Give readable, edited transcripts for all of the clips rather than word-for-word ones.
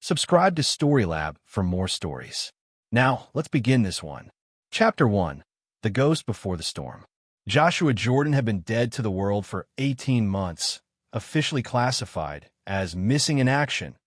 Subscribe to Storylab for more stories. Now, let's begin this one. Chapter 1. The Ghost Before the Storm. Joshua Jordan had been dead to the world for 18 months, officially classified as missing in action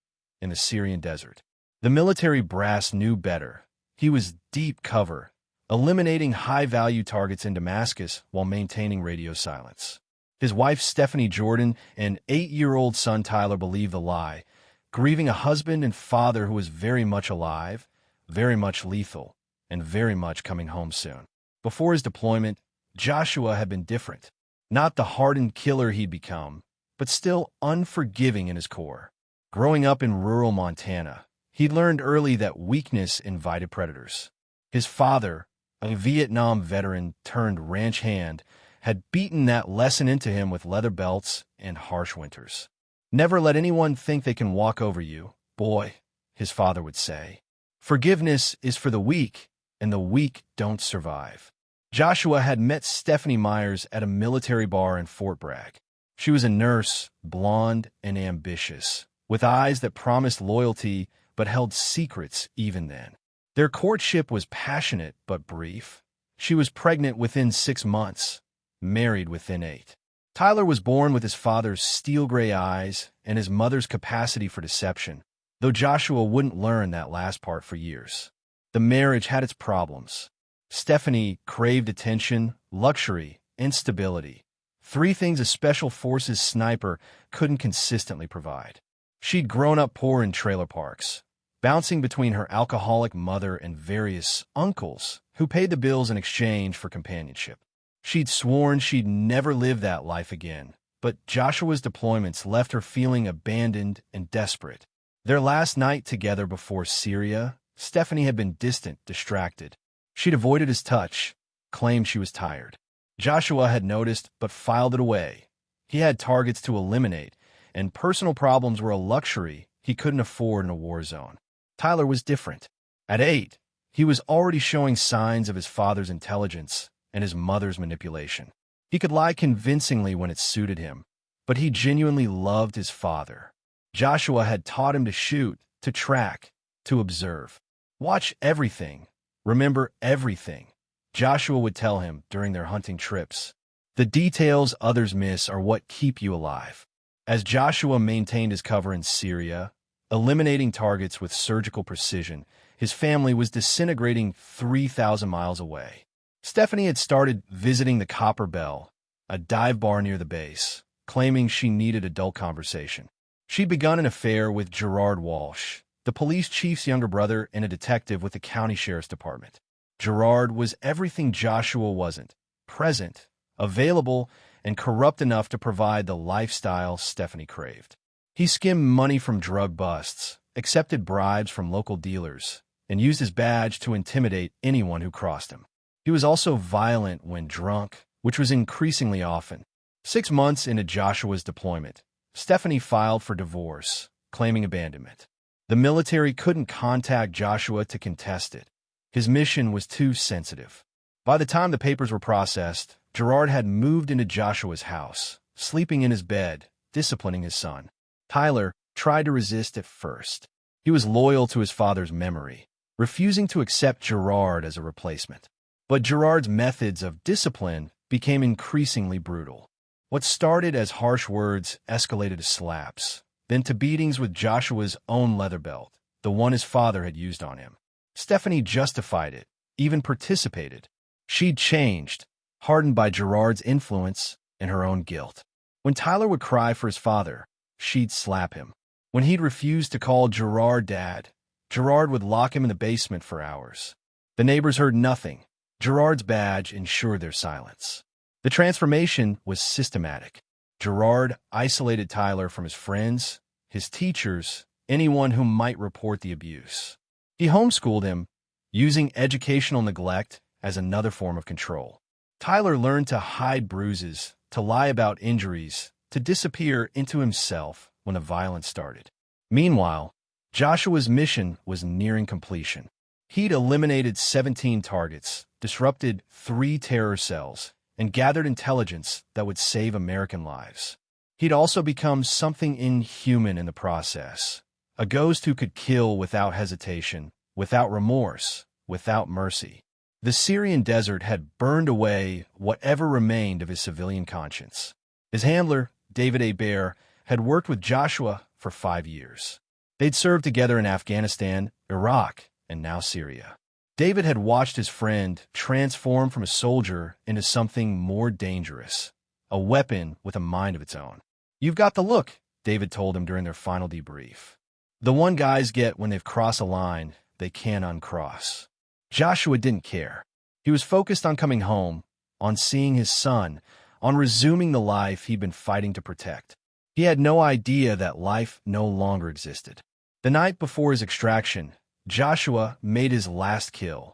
in the Syrian desert. The military brass knew better. He was deep cover, eliminating high-value targets in Damascus while maintaining radio silence. His wife Stephanie Jordan and 8-year-old son Tyler believed the lie, grieving a husband and father who was very much alive, very much lethal, and very much coming home soon. Before his deployment, Joshua had been different. Not the hardened killer he'd become, but still unforgiving in his core. Growing up in rural Montana, he learned early that weakness invited predators. His father, a Vietnam veteran turned ranch hand, had beaten that lesson into him with leather belts and harsh winters. "Never let anyone think they can walk over you, boy," his father would say. "Forgiveness is for the weak, and the weak don't survive." Joshua had met Stephanie Myers at a military bar in Fort Bragg. She was a nurse, blonde and ambitious, with eyes that promised loyalty but held secrets even then. Their courtship was passionate but brief. She was pregnant within 6 months, married within 8. Tyler was born with his father's steel-gray eyes and his mother's capacity for deception, though Joshua wouldn't learn that last part for years. The marriage had its problems. Stephanie craved attention, luxury, and stability, 3 things a special forces sniper couldn't consistently provide. She'd grown up poor in trailer parks, bouncing between her alcoholic mother and various uncles who paid the bills in exchange for companionship. She'd sworn she'd never live that life again, but Joshua's deployments left her feeling abandoned and desperate. Their last night together before Syria, Stephanie had been distant, distracted. She'd avoided his touch, claimed she was tired. Joshua had noticed but filed it away. He had targets to eliminate, and personal problems were a luxury he couldn't afford in a war zone. Tyler was different. At 8, he was already showing signs of his father's intelligence and his mother's manipulation. He could lie convincingly when it suited him, but he genuinely loved his father. Joshua had taught him to shoot, to track, to observe. "Watch everything. Remember everything," Joshua would tell him during their hunting trips. "The details others miss are what keep you alive." As Joshua maintained his cover in Syria, eliminating targets with surgical precision, his family was disintegrating 3,000 miles away. Stephanie had started visiting the Copper Bell, a dive bar near the base, claiming she needed adult conversation. She'd begun an affair with Gerard Walsh, the police chief's younger brother and a detective with the county sheriff's department. Gerard was everything Joshua wasn't: present, available, and corrupt enough to provide the lifestyle Stephanie craved. He skimmed money from drug busts, accepted bribes from local dealers, and used his badge to intimidate anyone who crossed him. He was also violent when drunk, which was increasingly often. 6 months into Joshua's deployment, Stephanie filed for divorce, claiming abandonment. The military couldn't contact Joshua to contest it. His mission was too sensitive. By the time the papers were processed, Gerard had moved into Joshua's house, sleeping in his bed, disciplining his son. Tyler tried to resist at first. He was loyal to his father's memory, refusing to accept Gerard as a replacement. But Gerard's methods of discipline became increasingly brutal. What started as harsh words escalated to slaps, then to beatings with Joshua's own leather belt, the one his father had used on him. Stephanie justified it, even participated. She'd changed, hardened by Gerard's influence and her own guilt. When Tyler would cry for his father, she'd slap him. When he'd refuse to call Gerard Dad, Gerard would lock him in the basement for hours. The neighbors heard nothing. Gerard's badge ensured their silence. The transformation was systematic. Gerard isolated Tyler from his friends, his teachers, anyone who might report the abuse. He homeschooled him, using educational neglect as another form of control. Tyler learned to hide bruises, to lie about injuries, to disappear into himself when the violence started. Meanwhile, Joshua's mission was nearing completion. He'd eliminated 17 targets, disrupted 3 terror cells, and gathered intelligence that would save American lives. He'd also become something inhuman in the process, A ghost who could kill without hesitation, without remorse, without mercy. The Syrian desert had burned away whatever remained of his civilian conscience. His handler, David Bear, had worked with Joshua for 5 years. They'd served together in Afghanistan, Iraq, and now Syria. David had watched his friend transform from a soldier into something more dangerous, a weapon with a mind of its own. "You've got the look," David told him during their final debrief. "The one guys get when they've crossed a line they can't uncross." Joshua didn't care. He was focused on coming home, on seeing his son, on resuming the life he'd been fighting to protect. He had no idea that life no longer existed. The night before his extraction, Joshua made his last kill,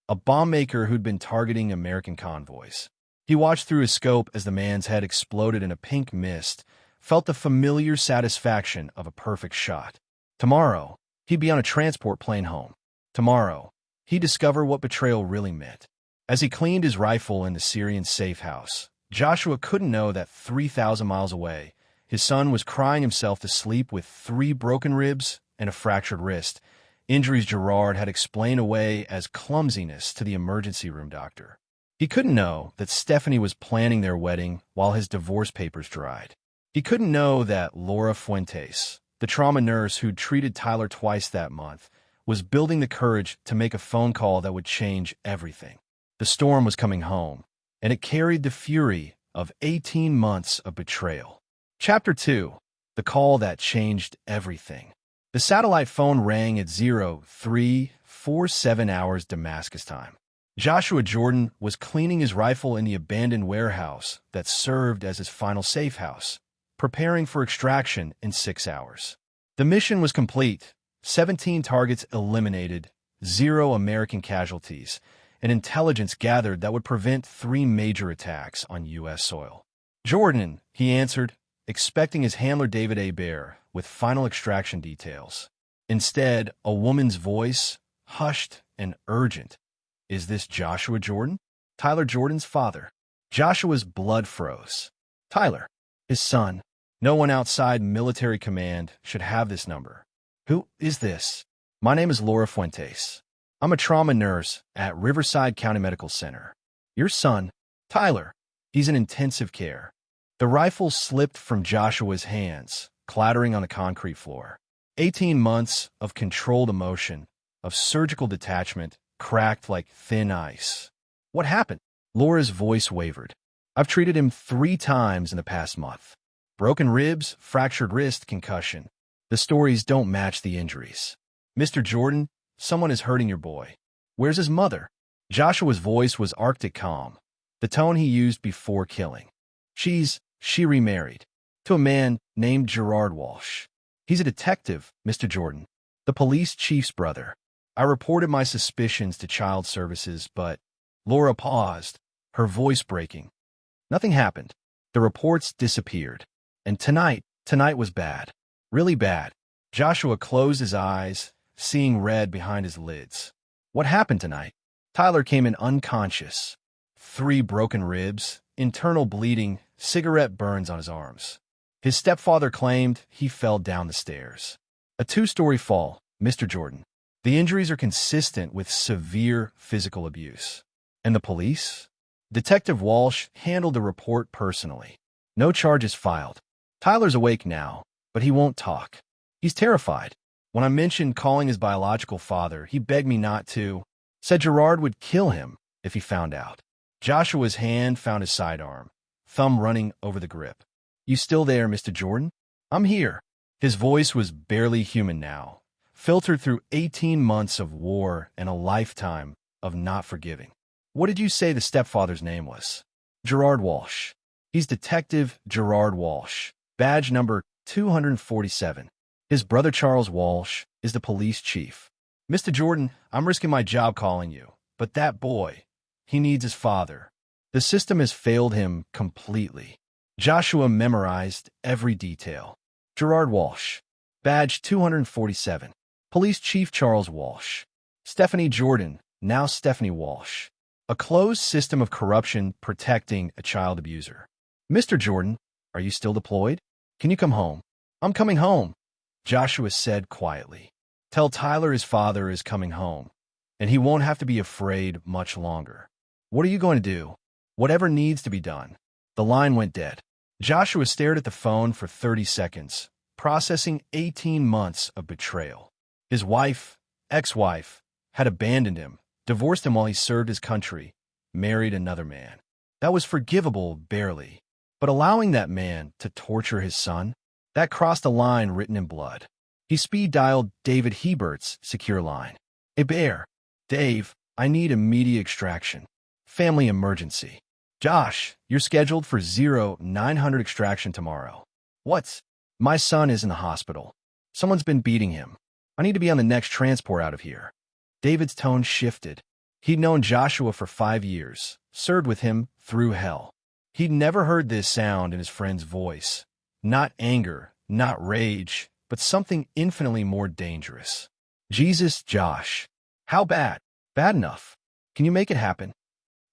a bomb maker who'd been targeting American convoys. He watched through his scope as the man's head exploded in a pink mist, felt the familiar satisfaction of a perfect shot. Tomorrow, he'd be on a transport plane home. Tomorrow, he'd discover what betrayal really meant. As he cleaned his rifle in the Syrian safe house, Joshua couldn't know that 3,000 miles away, his son was crying himself to sleep with 3 broken ribs and a fractured wrist, injuries Gerard had explained away as clumsiness to the emergency room doctor. He couldn't know that Stephanie was planning their wedding while his divorce papers dried. He couldn't know that Laura Fuentes, the trauma nurse who'd treated Tyler twice that month, was building the courage to make a phone call that would change everything. The storm was coming home, and it carried the fury of 18 months of betrayal. Chapter 2. The Call That Changed Everything. The satellite phone rang at 0347 hours Damascus time. Joshua Jordan was cleaning his rifle in the abandoned warehouse that served as his final safe house, preparing for extraction in 6 hours. The mission was complete. 17 targets eliminated, 0 American casualties, and intelligence gathered that would prevent 3 major attacks on U.S. soil. "Jordan," he answered, expecting his handler David Bear with final extraction details. Instead, a woman's voice, hushed and urgent. "Is this Joshua Jordan?" Tyler Jordan's father. Joshua's blood froze. Tyler, his son. No one outside military command should have this number. "Who is this?" "My name is Laura Fuentes. I'm a trauma nurse at Riverside County Medical Center. Your son, Tyler, he's in intensive care." The rifle slipped from Joshua's hands, clattering on the concrete floor. 18 months of controlled emotion, of surgical detachment, cracked like thin ice. "What happened?" Laura's voice wavered. "I've treated him 3 times in the past month. Broken ribs, fractured wrist, concussion. The stories don't match the injuries. Mr. Jordan, someone is hurting your boy. Where's his mother?" Joshua's voice was Arctic calm, the tone he used before killing. She remarried. To a man named Gerard Walsh. He's a detective, Mr. Jordan. The police chief's brother. I reported my suspicions to child services, but..." Laura paused, her voice breaking. "Nothing happened. The reports disappeared. And tonight was bad. Really bad." Joshua closed his eyes, seeing red behind his lids. "What happened tonight?" "Tyler came in unconscious. 3 broken ribs, internal bleeding, cigarette burns on his arms. His stepfather claimed he fell down the stairs. A 2-story fall, Mr. Jordan. The injuries are consistent with severe physical abuse." "And the police?" "Detective Walsh handled the report personally. No charges filed. Tyler's awake now, but he won't talk. He's terrified. When I mentioned calling his biological father, he begged me not to. Said Gerard would kill him if he found out." Joshua's hand found his sidearm, thumb running over the grip. "You still there, Mr. Jordan?" "I'm here." His voice was barely human now, filtered through 18 months of war and a lifetime of not forgiving. "What did you say the stepfather's name was?" "Gerard Walsh. He's Detective Gerard Walsh, badge number 247. His brother Charles Walsh is the police chief." "Mr. Jordan, I'm risking my job calling you, but that boy, he needs his father. The system has failed him completely." Joshua memorized every detail. Gerard Walsh, badge 247. Police Chief Charles Walsh. Stephanie Jordan, now Stephanie Walsh. A closed system of corruption protecting a child abuser. "Mr. Jordan, are you still deployed? Can you come home?" "I'm coming home." Joshua said quietly. Tell Tyler his father is coming home, and he won't have to be afraid much longer. What are you going to do? Whatever needs to be done. The line went dead. Joshua stared at the phone for 30 seconds, processing 18 months of betrayal. His wife, ex-wife, had abandoned him, divorced him while he served his country, married another man. That was forgivable, barely. But allowing that man to torture his son? That crossed a line written in blood. He speed-dialed David Hebert's secure line. "Hey, Bear. Dave, I need immediate extraction. Family emergency. Josh, you're scheduled for 0900 extraction tomorrow." "What?" "My son is in the hospital. Someone's been beating him. I need to be on the next transport out of here." David's tone shifted. He'd known Joshua for 5 years, served with him through hell. He'd never heard this sound in his friend's voice. Not anger, not rage, but something infinitely more dangerous. "Jesus, Josh. How bad?" "Bad enough. Can you make it happen?"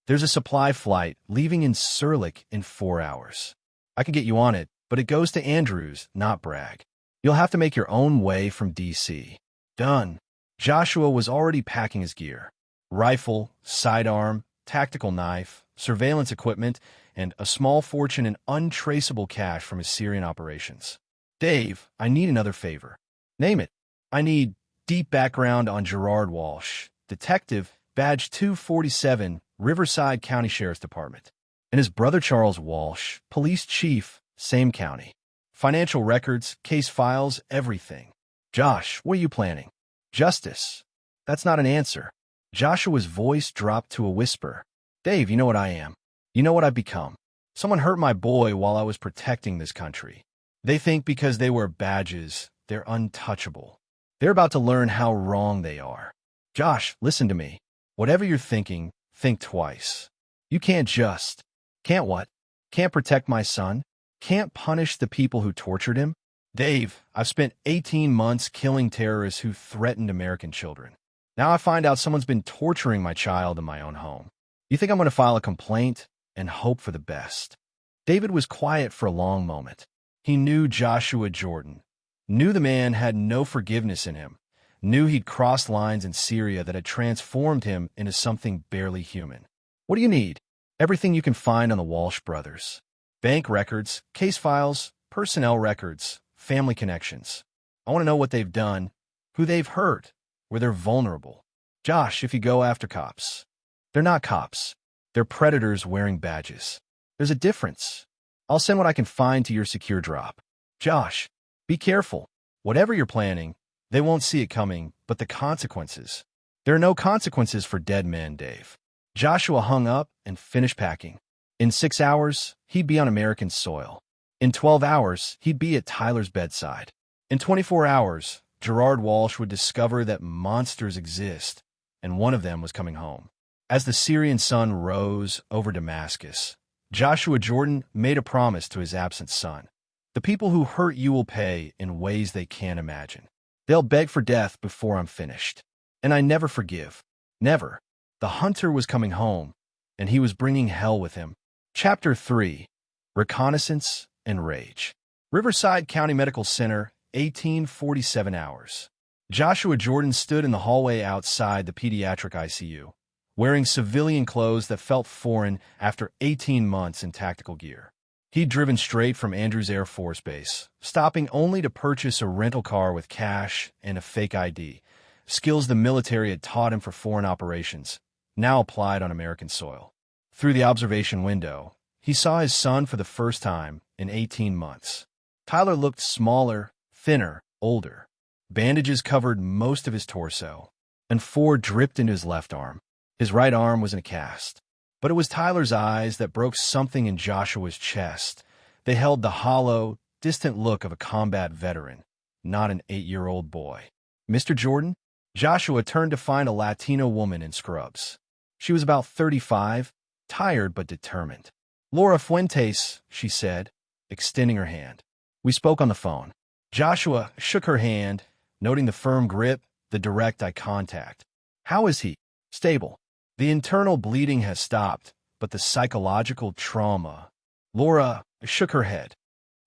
"There's a supply flight leaving in Sirleck in 4 hours. I can get you on it, but it goes to Andrews, not Bragg. You'll have to make your own way from D.C. "Done." Joshua was already packing his gear. Rifle, sidearm, tactical knife, surveillance equipment, and a small fortune in untraceable cash from his Syrian operations. "Dave, I need another favor." "Name it." "I need deep background on Gerard Walsh, detective, badge 247, Riverside County Sheriff's Department. And his brother Charles Walsh, police chief, same county. Financial records, case files, everything." "Josh, what are you planning?" "Justice." "That's not an answer." Joshua's voice dropped to a whisper. "Dave, you know what I am. You know what I've become. Someone hurt my boy while I was protecting this country. They think because they wear badges, they're untouchable. They're about to learn how wrong they are. Josh, listen to me. Whatever you're thinking, think twice. You can't just..." "Can't what?" "Can't protect my son? Can't punish the people who tortured him?" "Dave, I've spent 18 months killing terrorists who threatened American children. Now I find out someone's been torturing my child in my own home. You think I'm going to file a complaint and hope for the best?" David was quiet for a long moment. He knew Joshua Jordan, knew the man had no forgiveness in him, knew he'd crossed lines in Syria that had transformed him into something barely human. "What do you need?" "Everything you can find on the Walsh brothers. Bank records, case files, personnel records, family connections. I want to know what they've done, who they've hurt, where they're vulnerable. Josh, if you go after cops, they're not cops. They're predators wearing badges. There's a difference. I'll send what I can find to your secure drop. Josh, be careful. Whatever you're planning, they won't see it coming, but the consequences. There are no consequences for dead men, Dave." Joshua hung up and finished packing. In 6 hours, he'd be on American soil. In 12 hours, he'd be at Tyler's bedside. In 24 hours, Gerard Walsh would discover that monsters exist, and one of them was coming home. As the Syrian sun rose over Damascus, Joshua Jordan made a promise to his absent son. "The people who hurt you will pay in ways they can't imagine. They'll beg for death before I'm finished. And I never forgive. Never." The hunter was coming home, and he was bringing hell with him. Chapter 3. Reconnaissance and Rage. Riverside County Medical Center, 1847 hours. Joshua Jordan stood in the hallway outside the pediatric ICU, wearing civilian clothes that felt foreign after 18 months in tactical gear. He'd driven straight from Andrews Air Force Base, stopping only to purchase a rental car with cash and a fake ID, skills the military had taught him for foreign operations, now applied on American soil. Through the observation window, he saw his son for the first time in 18 months. Tyler looked smaller, thinner, older. Bandages covered most of his torso, and 4 dripped into his left arm. His right arm was in a cast. But it was Tyler's eyes that broke something in Joshua's chest. They held the hollow, distant look of a combat veteran, not an 8-year-old boy. "Mr. Jordan?" Joshua turned to find a Latino woman in scrubs. She was about 35, tired but determined. "Laura Fuentes," she said, extending her hand. "We spoke on the phone." Joshua shook her hand, noting the firm grip, the direct eye contact. "How is he?" "Stable. The internal bleeding has stopped, but the psychological trauma..." Laura shook her head.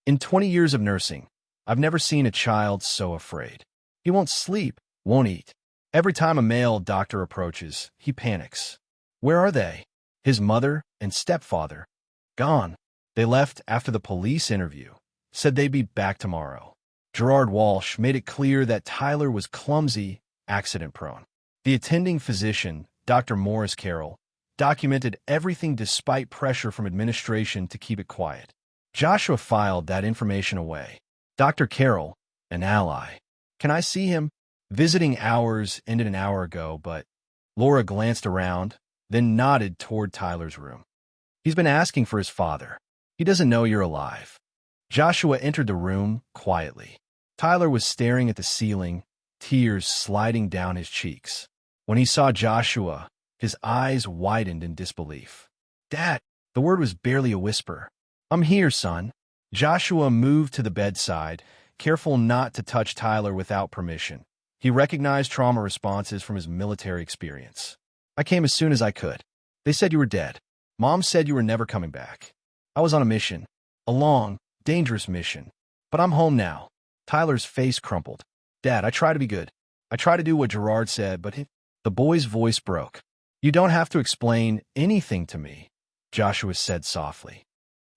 "In 20 years of nursing, I've never seen a child so afraid. He won't sleep, won't eat. Every time a male doctor approaches, he panics. Where are they? His mother and stepfather. Gone. They left after the police interview. Said they'd be back tomorrow. Gerard Walsh made it clear that Tyler was clumsy, accident-prone. The attending physician, Dr. Morris Carroll, documented everything despite pressure from administration to keep it quiet. Joshua filed that information away. Dr. Carroll, an ally. Can I see him? Visiting hours ended an hour ago, but Laura glanced around, then nodded toward Tyler's room. He's been asking for his father. He doesn't know you're alive. Joshua entered the room quietly. Tyler was staring at the ceiling, tears sliding down his cheeks. When he saw Joshua, his eyes widened in disbelief. Dad, the word was barely a whisper. I'm here, son. Joshua moved to the bedside, careful not to touch Tyler without permission. He recognized trauma responses from his military experience. I came as soon as I could. They said you were dead. Mom said you were never coming back. I was on a mission. A long, dangerous mission. But I'm home now. Tyler's face crumpled. Dad, I try to be good. I try to do what Gerard said, but the boy's voice broke. You don't have to explain anything to me, Joshua said softly.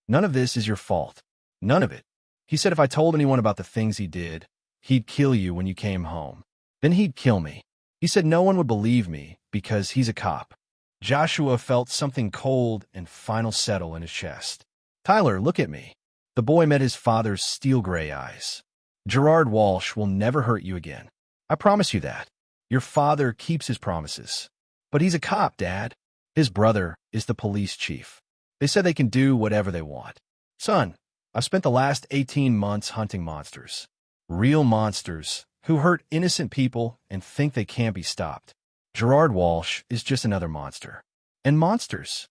None of this is your fault. None of it. He said if I told anyone about the things he did, he'd kill you when you came home. Then he'd kill me. He said no one would believe me because he's a cop. Joshua felt something cold and final settle in his chest. Tyler, look at me. The boy met his father's steel-gray eyes. Gerard Walsh will never hurt you again. I promise you that. Your father keeps his promises. But he's a cop, Dad. His brother is the police chief. They said they can do whatever they want. Son, I've spent the last 18 months hunting monsters. Real monsters who hurt innocent people and think they can't be stopped. Gerard Walsh is just another monster. And monsters.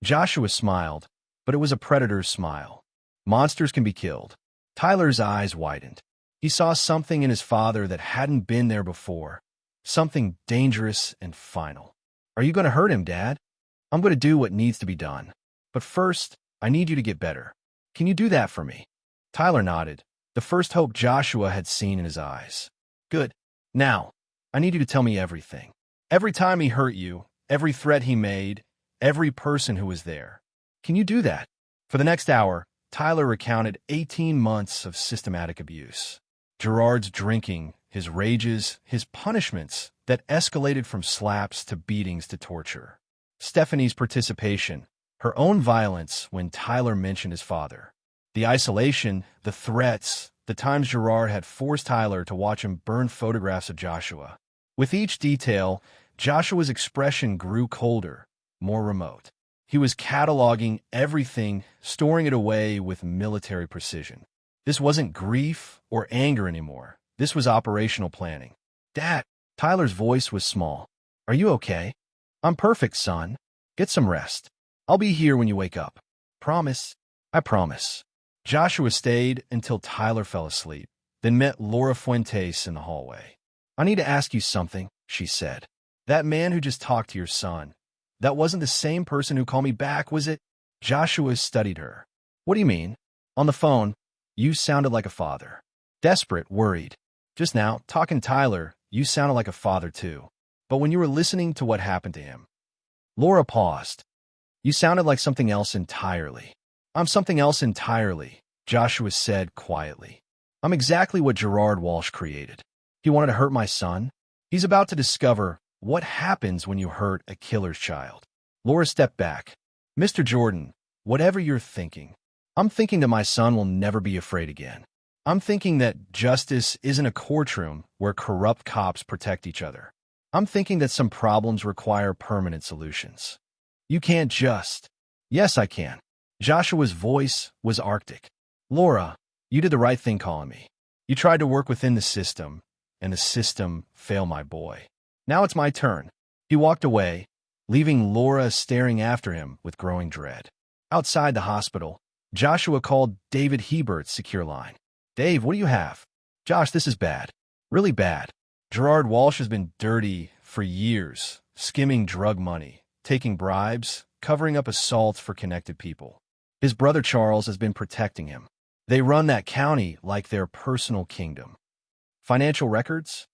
Joshua smiled, but it was a predator's smile. Monsters can be killed. Tyler's eyes widened. He saw something in his father that hadn't been there before. Something dangerous and final. Are you going to hurt him, Dad? I'm going to do what needs to be done. But first, I need you to get better. Can you do that for me? Tyler nodded, the first hope Joshua had seen in his eyes. Good. Now, I need you to tell me everything. Every time he hurt you, every threat he made, every person who was there. Can you do that? For the next hour, Tyler recounted 18 months of systematic abuse. Gerard's drinking, his rages, his punishments that escalated from slaps to beatings to torture. Stephanie's participation, her own violence when Tyler mentioned his father. The isolation, the threats, the times Gerard had forced Tyler to watch him burn photographs of Joshua. With each detail, Joshua's expression grew colder, more remote. He was cataloging everything, storing it away with military precision. This wasn't grief or anger anymore. This was operational planning. Dad, Tyler's voice was small. Are you okay? I'm perfect, son. Get some rest. I'll be here when you wake up. Promise? I promise. Joshua stayed until Tyler fell asleep, then met Laura Fuentes in the hallway. I need to ask you something, she said. That man who just talked to your son, that wasn't the same person who called me back, was it? Joshua studied her. What do you mean? On the phone, you sounded like a father. Desperate, worried. Just now, talking to Tyler, you sounded like a father too. But when you were listening to what happened to him, Laura paused. You sounded like something else entirely. I'm something else entirely, Joshua said quietly. I'm exactly what Gerard Walsh created. He wanted to hurt my son. He's about to discover what happens when you hurt a killer's child. Laura stepped back. Mr. Jordan, whatever you're thinking, I'm thinking that my son will never be afraid again. I'm thinking that justice isn't a courtroom where corrupt cops protect each other. I'm thinking that some problems require permanent solutions. You can't just. Yes, I can. Joshua's voice was arctic. Laura, you did the right thing calling me. You tried to work within the system, and the system failed my boy. Now it's my turn. He walked away, leaving Laura staring after him with growing dread. Outside the hospital, Joshua called David Hebert's secure line. Dave, what do you have? Josh, this is bad. Really bad. Gerard Walsh has been dirty for years, skimming drug money, taking bribes, covering up assaults for connected people. His brother Charles has been protecting him. They run that county like their personal kingdom. Financial records?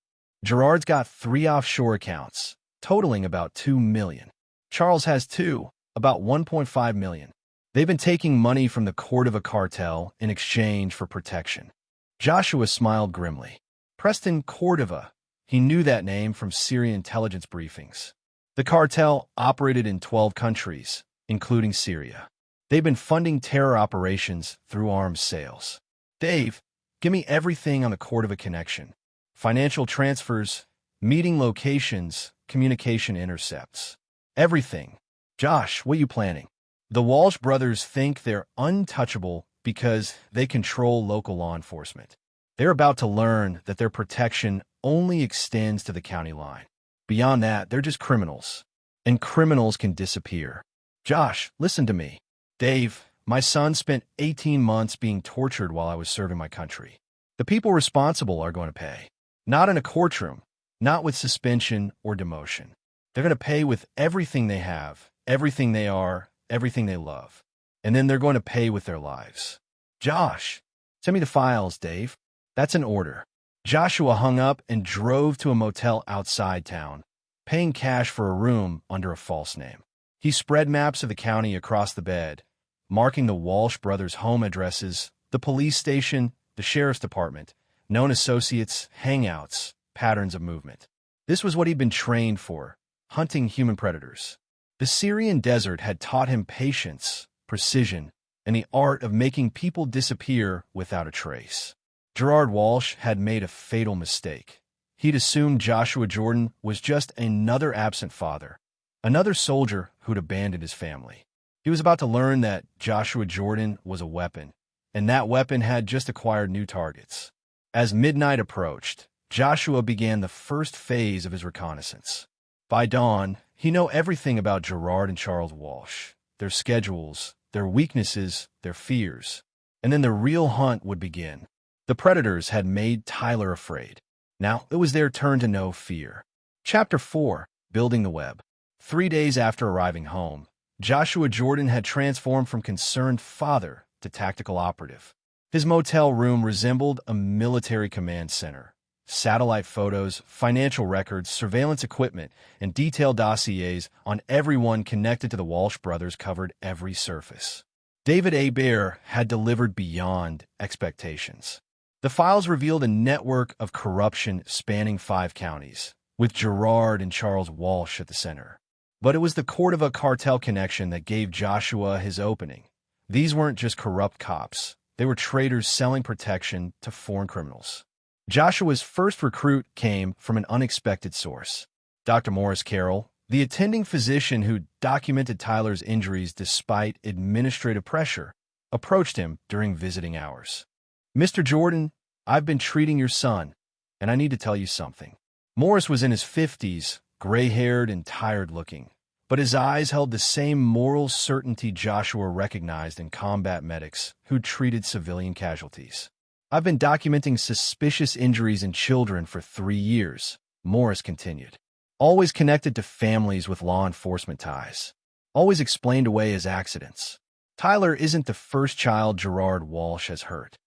Gerard's got 3 offshore accounts, totaling about 2 million. Charles has 2, about 1.5 million. They've been taking money from the Cordova cartel in exchange for protection. Joshua smiled grimly. Preston Cordova. He knew that name from Syrian intelligence briefings. The cartel operated in 12 countries, including Syria. They've been funding terror operations through arms sales. Dave, give me everything on the Cordova connection. Financial transfers, meeting locations, communication intercepts. Everything. Josh, what are you planning? The Walsh brothers think they're untouchable because they control local law enforcement. They're about to learn that their protection only extends to the county line. Beyond that, they're just criminals. And criminals can disappear. Josh, listen to me. Dave, my son spent 18 months being tortured while I was serving my country. The people responsible are going to pay. Not in a courtroom, not with suspension or demotion. They're going to pay with everything they have, everything they are, everything they love. And then they're going to pay with their lives. Josh, send me the files, Dave. That's an order. Joshua hung up and drove to a motel outside town, paying cash for a room under a false name. He spread maps of the county across the bed, marking the Walsh brothers' home addresses, the police station, the sheriff's department, known associates, hangouts, patterns of movement. This was what he'd been trained for, hunting human predators. The Syrian desert had taught him patience, precision, and the art of making people disappear without a trace. Gerard Walsh had made a fatal mistake. He'd assumed Joshua Jordan was just another absent father, another soldier who'd abandoned his family. He was about to learn that Joshua Jordan was a weapon, and that weapon had just acquired new targets. As midnight approached, Joshua began the first phase of his reconnaissance. By dawn, he knew everything about Gerard and Charles Walsh, their schedules, their weaknesses, their fears. And then the real hunt would begin. The predators had made Tyler afraid. Now it was their turn to know fear. Chapter 4, Building the Web. 3 days after arriving home, Joshua Jordan had transformed from concerned father to tactical operative. His motel room resembled a military command center. Satellite photos, financial records, surveillance equipment, and detailed dossiers on everyone connected to the Walsh brothers covered every surface. David A. Bear had delivered beyond expectations. The files revealed a network of corruption spanning 5 counties, with Gerard and Charles Walsh at the center. But it was the Cordova cartel connection that gave Joshua his opening. These weren't just corrupt cops. They were traitors selling protection to foreign criminals. Joshua's first recruit came from an unexpected source. Dr. Morris Carroll, the attending physician who documented Tyler's injuries despite administrative pressure, approached him during visiting hours. Mr. Jordan, I've been treating your son, and I need to tell you something. Morris was in his 50s, gray-haired and tired-looking, but his eyes held the same moral certainty Joshua recognized in combat medics who treated civilian casualties. I've been documenting suspicious injuries in children for 3 years, Morris continued. Always connected to families with law enforcement ties. Always explained away as accidents. Tyler isn't the first child Gerard Walsh has hurt.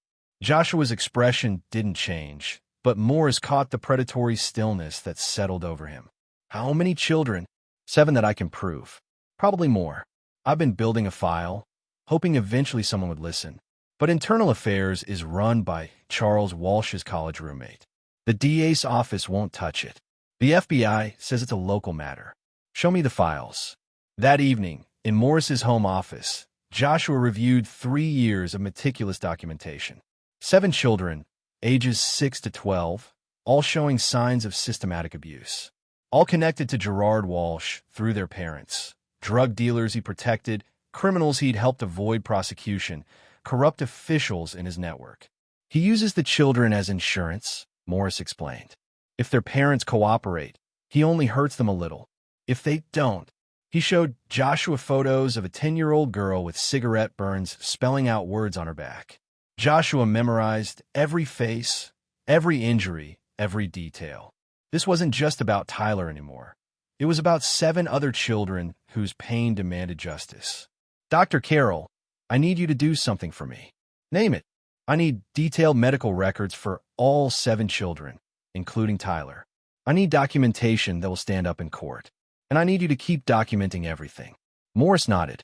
Joshua's expression didn't change, but Morris caught the predatory stillness that settled over him. How many children? 7 that I can prove. Probably more. I've been building a file, hoping eventually someone would listen. But internal affairs is run by Charles Walsh's college roommate. The DA's office won't touch it. The FBI says it's a local matter. Show me the files. That evening, in Morris's home office, Joshua reviewed 3 years of meticulous documentation. 7 children, ages 6 to 12, all showing signs of systematic abuse. All connected to Gerard Walsh through their parents. Drug dealers he protected, criminals he'd helped avoid prosecution, corrupt officials in his network. He uses the children as insurance, Morris explained. If their parents cooperate, he only hurts them a little. If they don't, he showed Joshua photos of a 10-year-old girl with cigarette burns spelling out words on her back. Joshua memorized every face, every injury, every detail. This wasn't just about Tyler anymore. It was about 7 other children whose pain demanded justice. Dr. Carroll, I need you to do something for me. Name it. I need detailed medical records for all 7 children, including Tyler. I need documentation that will stand up in court. And I need you to keep documenting everything. Morris nodded.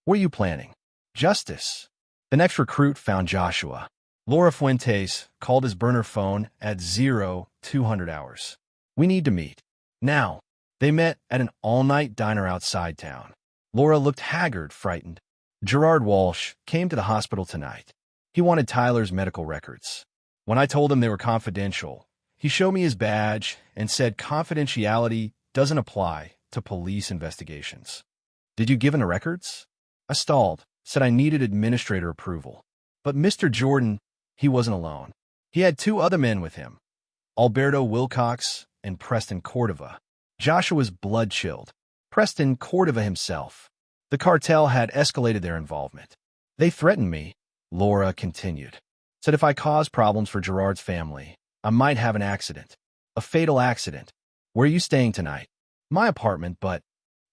What are you planning? Justice. The next recruit found Joshua. Laura Fuentes called his burner phone at 0200 hours. We need to meet. Now. They met at an all-night diner outside town. Laura looked haggard, frightened. Gerard Walsh came to the hospital tonight. He wanted Tyler's medical records. When I told him they were confidential, he showed me his badge and said confidentiality doesn't apply to police investigations. Did you give him the records? I stalled, said I needed administrator approval. But Mr. Jordan, he wasn't alone. He had 2 other men with him, Alberto Wilcox and Preston Cordova. Joshua's blood chilled. Preston Cordova himself. The cartel had escalated their involvement. They threatened me, Laura continued. Said if I caused problems for Gerard's family, I might have an accident. A fatal accident. Where are you staying tonight? My apartment, but...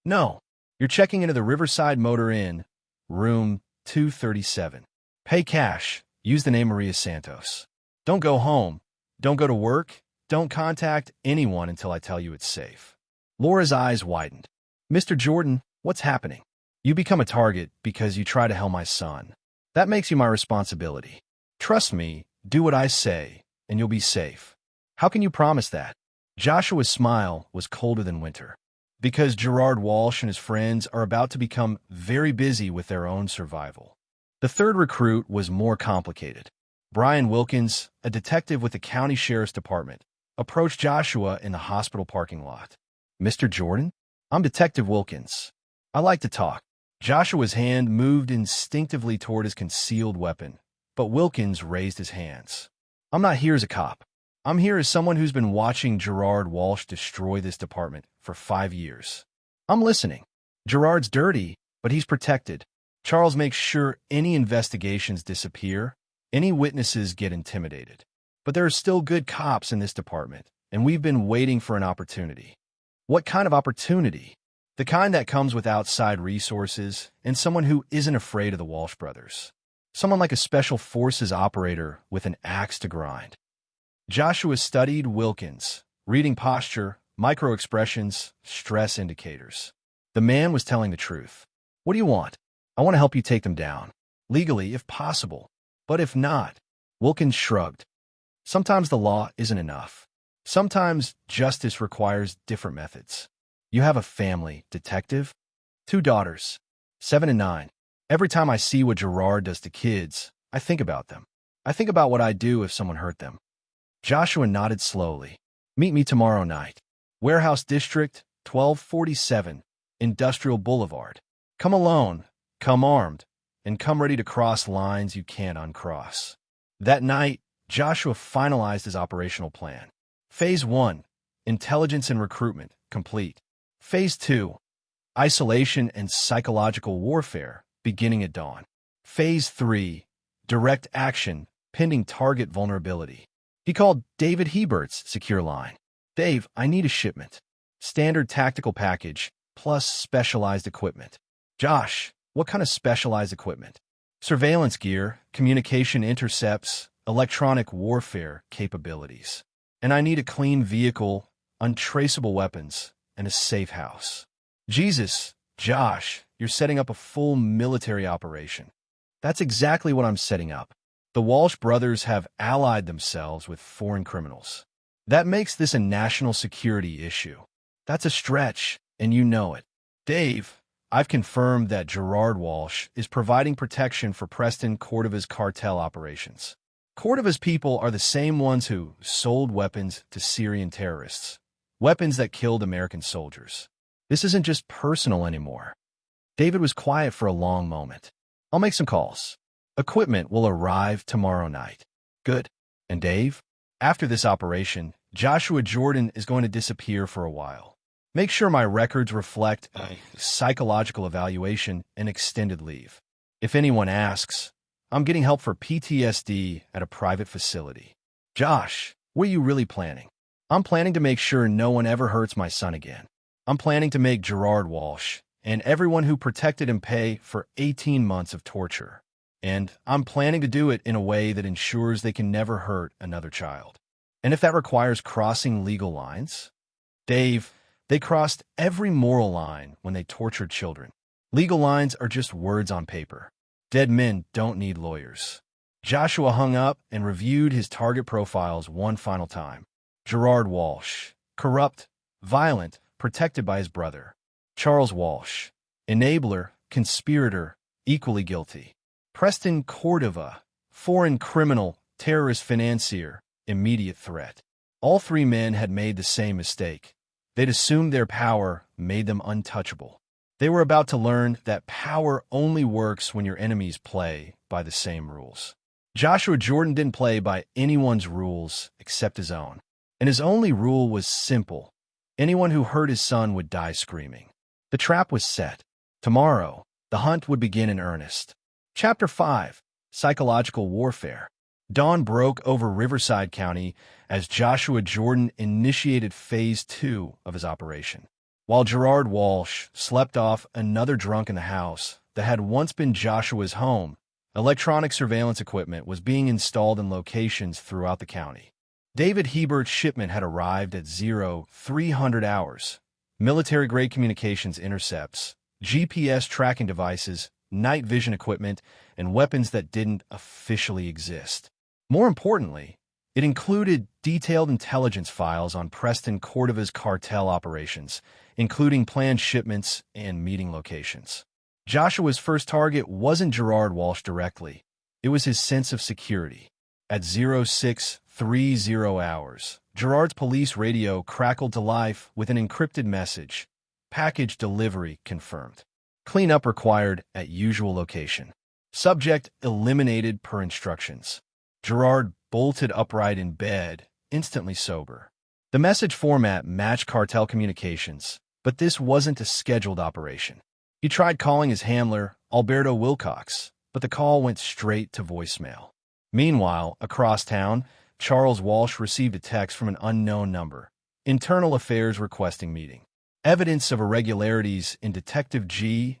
No. You're checking into the Riverside Motor Inn, room 237. Pay cash. Use the name Maria Santos. Don't go home. Don't go to work. Don't contact anyone until I tell you it's safe. Laura's eyes widened. Mr. Jordan, what's happening? You become a target because you try to help my son. That makes you my responsibility. Trust me, do what I say, and you'll be safe. How can you promise that? Joshua's smile was colder than winter. Because Gerard Walsh and his friends are about to become very busy with their own survival. The third recruit was more complicated. Brian Wilkins, a detective with the county sheriff's department, approached Joshua in the hospital parking lot. Mr. Jordan? I'm Detective Wilkins. I like to talk. Joshua's hand moved instinctively toward his concealed weapon, but Wilkins raised his hands. I'm not here as a cop. I'm here as someone who's been watching Gerard Walsh destroy this department for 5 years. I'm listening. Gerard's dirty, but he's protected. Charles makes sure any investigations disappear, any witnesses get intimidated. But there are still good cops in this department, and we've been waiting for an opportunity. What kind of opportunity? The kind that comes with outside resources and someone who isn't afraid of the Walsh brothers. Someone like a special forces operator with an axe to grind. Joshua studied Wilkins, reading posture, micro-expressions, stress indicators. The man was telling the truth. What do you want? I want to help you take them down. Legally, if possible. But if not, Wilkins shrugged. Sometimes the law isn't enough. Sometimes justice requires different methods. You have a family, detective? 2 daughters, 7 and 9. Every time I see what Gerard does to kids, I think about them. I think about what I'd do if someone hurt them. Joshua nodded slowly. Meet me tomorrow night. Warehouse District, 1247, Industrial Boulevard. Come alone, come armed, and come ready to cross lines you can't uncross. That night, Joshua finalized his operational plan. Phase 1, Intelligence and Recruitment, complete. Phase 2, Isolation and Psychological Warfare, beginning at dawn. Phase 3, Direct Action, pending target vulnerability. He called David Hebert's secure line. Dave, I need a shipment. Standard tactical package, plus specialized equipment. Josh, what kind of specialized equipment? Surveillance gear, communication intercepts, electronic warfare capabilities. And I need a clean vehicle, untraceable weapons, and a safe house. Jesus, Josh, you're setting up a full military operation. That's exactly what I'm setting up. The Walsh brothers have allied themselves with foreign criminals. That makes this a national security issue. That's a stretch, and you know it. Dave, I've confirmed that Gerard Walsh is providing protection for Preston Cordova's cartel operations. Cordova's people are the same ones who sold weapons to Syrian terrorists, weapons that killed American soldiers. This isn't just personal anymore. David was quiet for a long moment. I'll make some calls. Equipment will arrive tomorrow night. Good. And Dave? After this operation, Joshua Jordan is going to disappear for a while. Make sure my records reflect a psychological evaluation and extended leave. If anyone asks, I'm getting help for PTSD at a private facility. Josh, what are you really planning? I'm planning to make sure no one ever hurts my son again. I'm planning to make Gerard Walsh and everyone who protected him pay for 18 months of torture. And I'm planning to do it in a way that ensures they can never hurt another child. And if that requires crossing legal lines, Dave, they crossed every moral line when they tortured children. Legal lines are just words on paper. Dead men don't need lawyers. Joshua hung up and reviewed his target profiles one final time. Gerard Walsh, corrupt, violent, protected by his brother. Charles Walsh, enabler, conspirator, equally guilty. Preston Cordova, foreign criminal, terrorist financier, immediate threat. All three men had made the same mistake. They'd assumed their power made them untouchable. They were about to learn that power only works when your enemies play by the same rules. Joshua Jordan didn't play by anyone's rules except his own. And his only rule was simple. Anyone who hurt his son would die screaming. The trap was set. Tomorrow, the hunt would begin in earnest. Chapter 5. Psychological Warfare. Dawn broke over Riverside County as Joshua Jordan initiated Phase 2 of his operation. While Gerard Walsh slept off another drunk in the house that had once been Joshua's home, electronic surveillance equipment was being installed in locations throughout the county. David Hebert's shipment had arrived at 0300 hours. Military-grade communications intercepts, GPS tracking devices, night vision equipment, and weapons that didn't officially exist. More importantly, it included detailed intelligence files on Preston Cordova's cartel operations, including planned shipments and meeting locations. Joshua's first target wasn't Gerard Walsh directly. It was his sense of security. At 0630 hours, Gerard's police radio crackled to life with an encrypted message. Package delivery confirmed. Cleanup required at usual location. Subject eliminated per instructions. Gerard bolted upright in bed, instantly sober. The message format matched cartel communications, but this wasn't a scheduled operation. He tried calling his handler, Alberto Wilcox, but the call went straight to voicemail. Meanwhile, across town, Charles Walsh received a text from an unknown number. Internal Affairs requesting meeting. Evidence of irregularities in Detective G.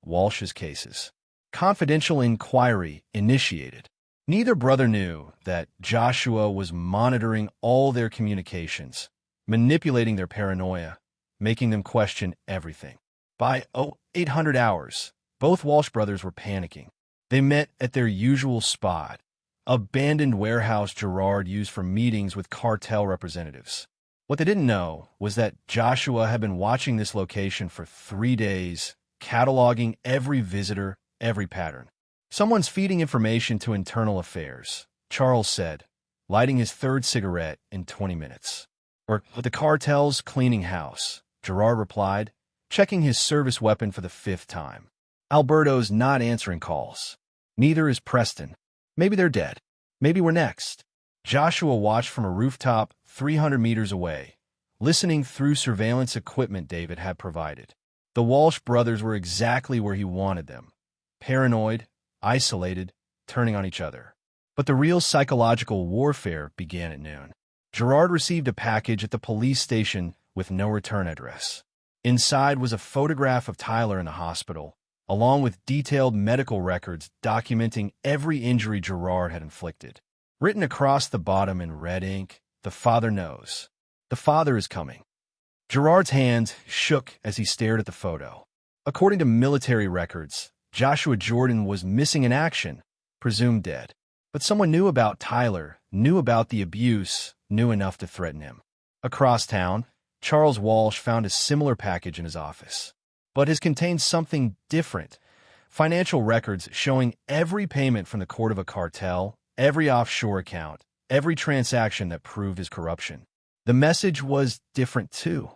Walsh's cases. Confidential inquiry initiated. Neither brother knew that Joshua was monitoring all their communications, manipulating their paranoia, making them question everything. By 0800 hours, both Walsh brothers were panicking. They met at their usual spot, abandoned warehouse Gerard used for meetings with cartel representatives. What they didn't know was that Joshua had been watching this location for 3 days, cataloging every visitor, every pattern. Someone's feeding information to Internal Affairs, Charles said, lighting his third cigarette in 20 minutes. Or the cartel's cleaning house, Gerard replied, checking his service weapon for the 5th time. Alberto's not answering calls. Neither is Preston. Maybe they're dead. Maybe we're next. Joshua watched from a rooftop 300 meters away, listening through surveillance equipment David had provided. The Walsh brothers were exactly where he wanted them. Paranoid, isolated, turning on each other. But the real psychological warfare began at noon. Gerard received a package at the police station with no return address. Inside was a photograph of Tyler in the hospital, along with detailed medical records documenting every injury Gerard had inflicted. Written across the bottom in red ink, "The father knows. The father is coming." Gerard's hands shook as he stared at the photo. According to military records, Joshua Jordan was missing in action, presumed dead. But someone knew about Tyler, knew about the abuse, knew enough to threaten him. Across town, Charles Walsh found a similar package in his office. But his contained something different. Financial records showing every payment from the Cordova cartel, every offshore account, every transaction that proved his corruption. The message was different too.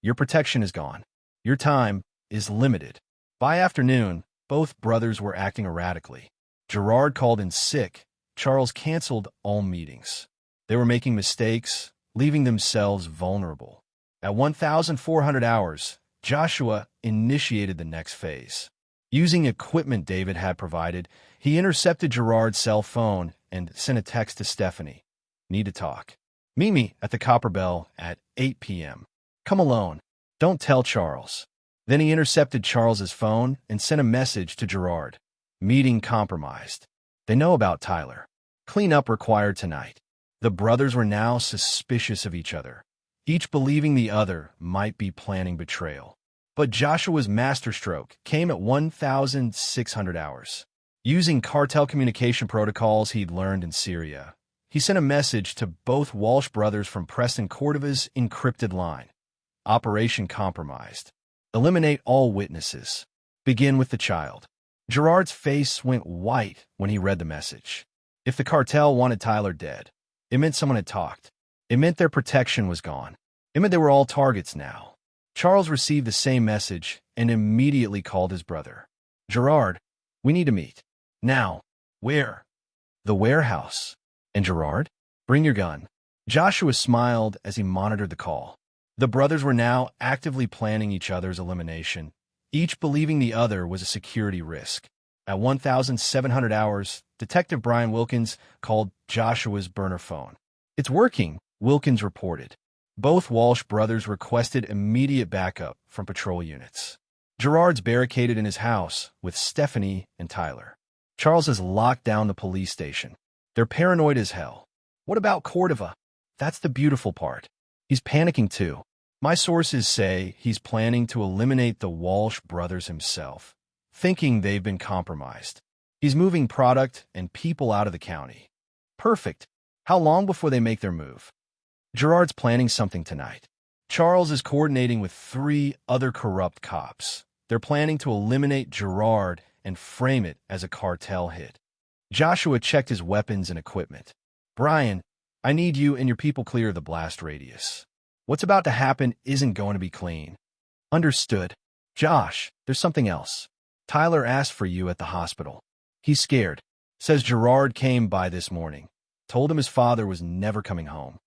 Your protection is gone. Your time is limited. By afternoon, both brothers were acting erratically. Gerard called in sick. Charles canceled all meetings. They were making mistakes, leaving themselves vulnerable. At 1400 hours, Joshua initiated the next phase. Using equipment David had provided, he intercepted Gerard's cell phone and sent a text to Stephanie. "Need to talk. Meet me at the Copper Bell at 8 p.m. Come alone. Don't tell Charles." Then he intercepted Charles's phone and sent a message to Gerard. Meeting compromised. They know about Tyler. Cleanup required tonight. The brothers were now suspicious of each other, each believing the other might be planning betrayal. But Joshua's masterstroke came at 1,600 hours. Using cartel communication protocols he'd learned in Syria, he sent a message to both Walsh brothers from Preston Cordova's encrypted line. Operation compromised. Eliminate all witnesses. Begin with the child. Gerard's face went white when he read the message. If the cartel wanted Tyler dead, it meant someone had talked. It meant their protection was gone. It meant they were all targets now. Charles received the same message and immediately called his brother. Gerard, we need to meet. Now. Where? The warehouse. And Gerard? Bring your gun. Joshua smiled as he monitored the call. The brothers were now actively planning each other's elimination, each believing the other was a security risk. At 1,700 hours, Detective Brian Wilkins called Joshua's burner phone. It's working, Wilkins reported. Both Walsh brothers requested immediate backup from patrol units. Gerard's barricaded in his house with Stephanie and Tyler. Charles has locked down the police station. They're paranoid as hell. What about Cordova? That's the beautiful part. He's panicking too. My sources say he's planning to eliminate the Walsh brothers himself, thinking they've been compromised. He's moving product and people out of the county. Perfect. How long before they make their move? Gerard's planning something tonight. Charles is coordinating with 3 other corrupt cops. They're planning to eliminate Gerard and frame it as a cartel hit. Joshua checked his weapons and equipment. Brian, I need you and your people clear the blast radius. What's about to happen isn't going to be clean. Understood. Josh, there's something else. Tyler asked for you at the hospital. He's scared. Says Gerard came by this morning. Told him his father was never coming home.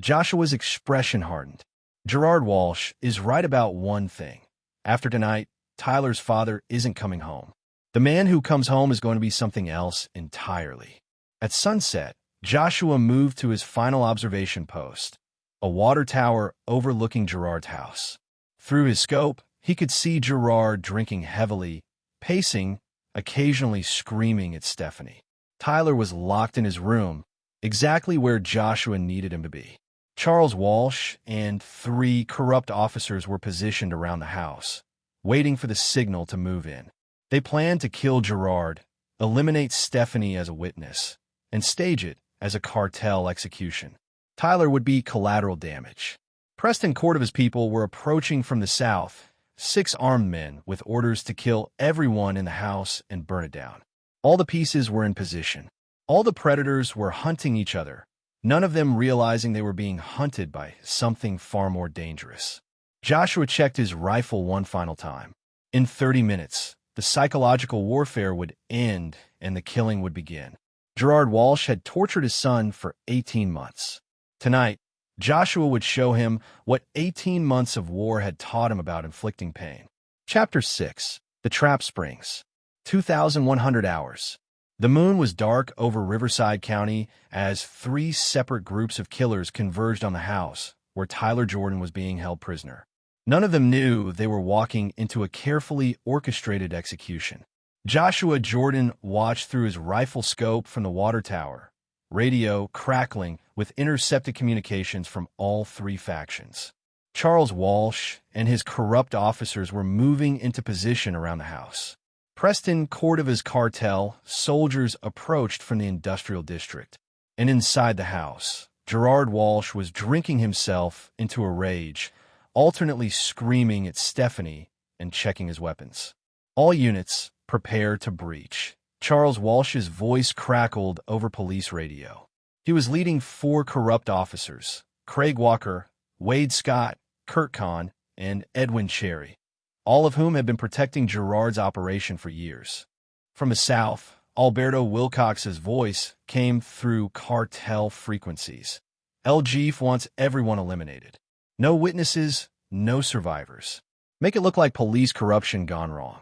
Joshua's expression hardened. Gerard Walsh is right about one thing. After tonight, Tyler's father isn't coming home. The man who comes home is going to be something else entirely. At sunset, Joshua moved to his final observation post, a water tower overlooking Gerard's house. Through his scope, he could see Gerard drinking heavily, pacing, occasionally screaming at Stephanie. Tyler was locked in his room, exactly where Joshua needed him to be. Charles Walsh and 3 corrupt officers were positioned around the house, waiting for the signal to move in. They planned to kill Gerard, eliminate Stephanie as a witness, and stage it as a cartel execution. Tyler would be collateral damage. Preston Cordova's people were approaching from the south, 6 armed men with orders to kill everyone in the house and burn it down. All the pieces were in position. All the predators were hunting each other, none of them realizing they were being hunted by something far more dangerous. Joshua checked his rifle one final time. In 30 minutes, the psychological warfare would end and the killing would begin. Gerard Walsh had tortured his son for 18 months. Tonight, Joshua would show him what 18 months of war had taught him about inflicting pain. Chapter 6. The Trap Springs. 2,100 hours. The moon was dark over Riverside County as 3 separate groups of killers converged on the house where Tyler Jordan was being held prisoner. None of them knew they were walking into a carefully orchestrated execution. Joshua Jordan watched through his rifle scope from the water tower, radio crackling with intercepted communications from all 3 factions. Charles Walsh and his corrupt officers were moving into position around the house. Preston Cordova's cartel soldiers approached from the industrial district, and inside the house, Gerard Walsh was drinking himself into a rage, alternately screaming at Stephanie and checking his weapons. All units, prepare to breach. Charles Walsh's voice crackled over police radio. He was leading 4 corrupt officers, Craig Walker, Wade Scott, Kurt Kahn, and Edwin Cherry, all of whom had been protecting Gerard's operation for years. From the south, Alberto Wilcox's voice came through cartel frequencies. El Jeef wants everyone eliminated. No witnesses, no survivors. Make it look like police corruption gone wrong.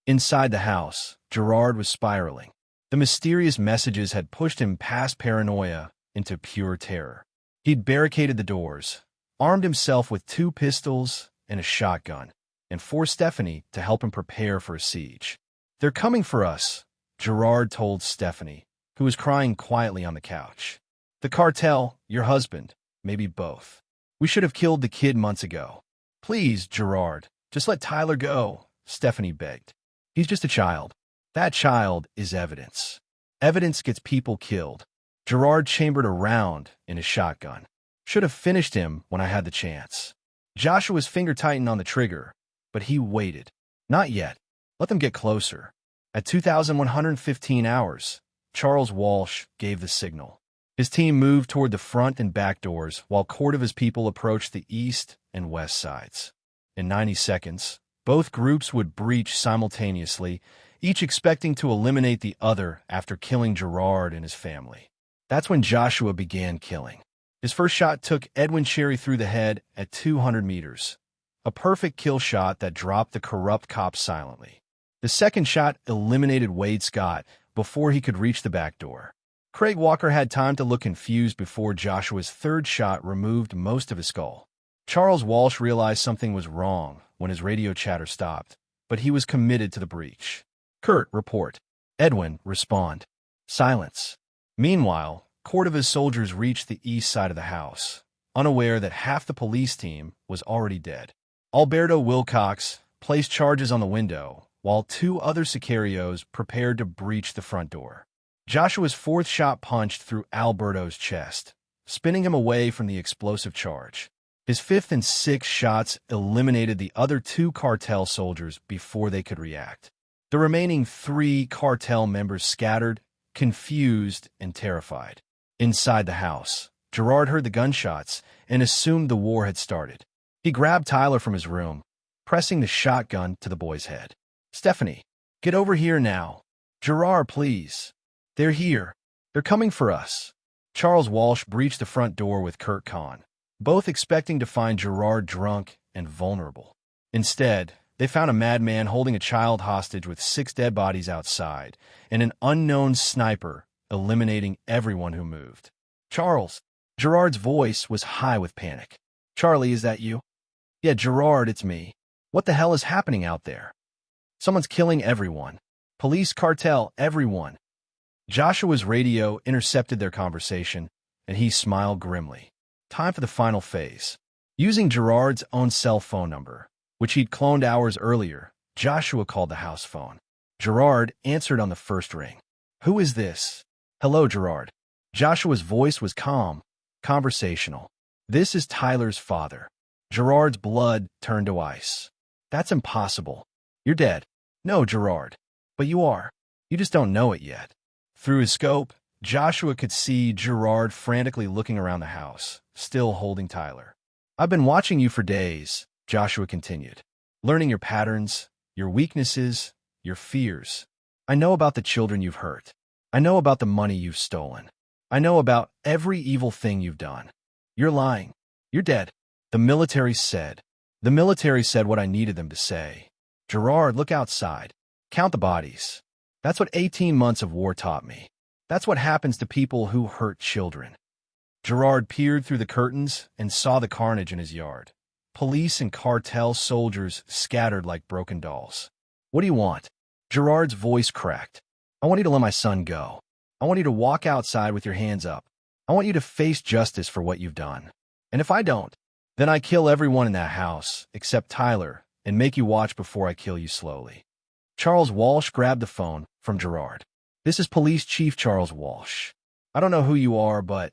Inside the house, Gerard was spiraling. The mysterious messages had pushed him past paranoia into pure terror. He'd barricaded the doors, armed himself with 2 pistols and a shotgun, and forced Stephanie to help him prepare for a siege. They're coming for us, Gerard told Stephanie, who was crying quietly on the couch. The cartel, your husband, maybe both. We should have killed the kid months ago. Please, Gerard, just let Tyler go, Stephanie begged. He's just a child. That child is evidence. Evidence gets people killed. Gerard chambered a round in his shotgun. Should have finished him when I had the chance. Joshua's finger tightened on the trigger, but he waited. Not yet. Let them get closer. At 2,115 hours, Charles Walsh gave the signal. His team moved toward the front and back doors while Cordova's people approached the east and west sides. In 90 seconds, both groups would breach simultaneously, each expecting to eliminate the other after killing Gerard and his family. That's when Joshua began killing. His first shot took Edwin Cherry through the head at 200 meters, a perfect kill shot that dropped the corrupt cop silently. The second shot eliminated Wade Scott before he could reach the back door. Craig Walker had time to look confused before Joshua's third shot removed most of his skull. Charles Walsh realized something was wrong when his radio chatter stopped, but he was committed to the breach. Kurt, report. Edwin, respond. Silence. Meanwhile, Cordova's soldiers reached the east side of the house, unaware that half the police team was already dead. Alberto Wilcox placed charges on the window, while two other sicarios prepared to breach the front door. Joshua's fourth shot punched through Alberto's chest, spinning him away from the explosive charge. His fifth and sixth shots eliminated the other two cartel soldiers before they could react. The remaining three cartel members scattered, confused, and terrified. Inside the house, Gerard heard the gunshots and assumed the war had started. He grabbed Tyler from his room, pressing the shotgun to the boy's head. Stephanie, get over here now. Gerard, please. They're here. They're coming for us. Charles Walsh breached the front door with Kurt Kahn, both expecting to find Gerard drunk and vulnerable. Instead, they found a madman holding a child hostage with 6 dead bodies outside and an unknown sniper eliminating everyone who moved. Charles. Gerard's voice was high with panic. Charlie, is that you? Yeah, Gerard, it's me. What the hell is happening out there? Someone's killing everyone. Police, cartel, everyone. Joshua's radio intercepted their conversation, and he smiled grimly. Time for the final phase. Using Gerard's own cell phone number, which he'd cloned hours earlier, Joshua called the house phone. Gerard answered on the first ring. Who is this? Hello, Gerard. Joshua's voice was calm, conversational. This is Tyler's father. Gerard's blood turned to ice. That's impossible. You're dead. No, Gerard. But you are. You just don't know it yet. Through his scope, Joshua could see Gerard frantically looking around the house, still holding Tyler. I've been watching you for days, Joshua continued, learning your patterns, your weaknesses, your fears. I know about the children you've hurt. I know about the money you've stolen. I know about every evil thing you've done. You're lying. You're dead. The military said. The military said what I needed them to say. Gerard, look outside. Count the bodies. That's what 18 months of war taught me. That's what happens to people who hurt children. Gerard peered through the curtains and saw the carnage in his yard. Police and cartel soldiers scattered like broken dolls. What do you want? Gerard's voice cracked. I want you to let my son go. I want you to walk outside with your hands up. I want you to face justice for what you've done. And if I don't, then I kill everyone in that house, except Tyler, and make you watch before I kill you slowly. Charles Walsh grabbed the phone from Gerard. This is Police Chief Charles Walsh. I don't know who you are, but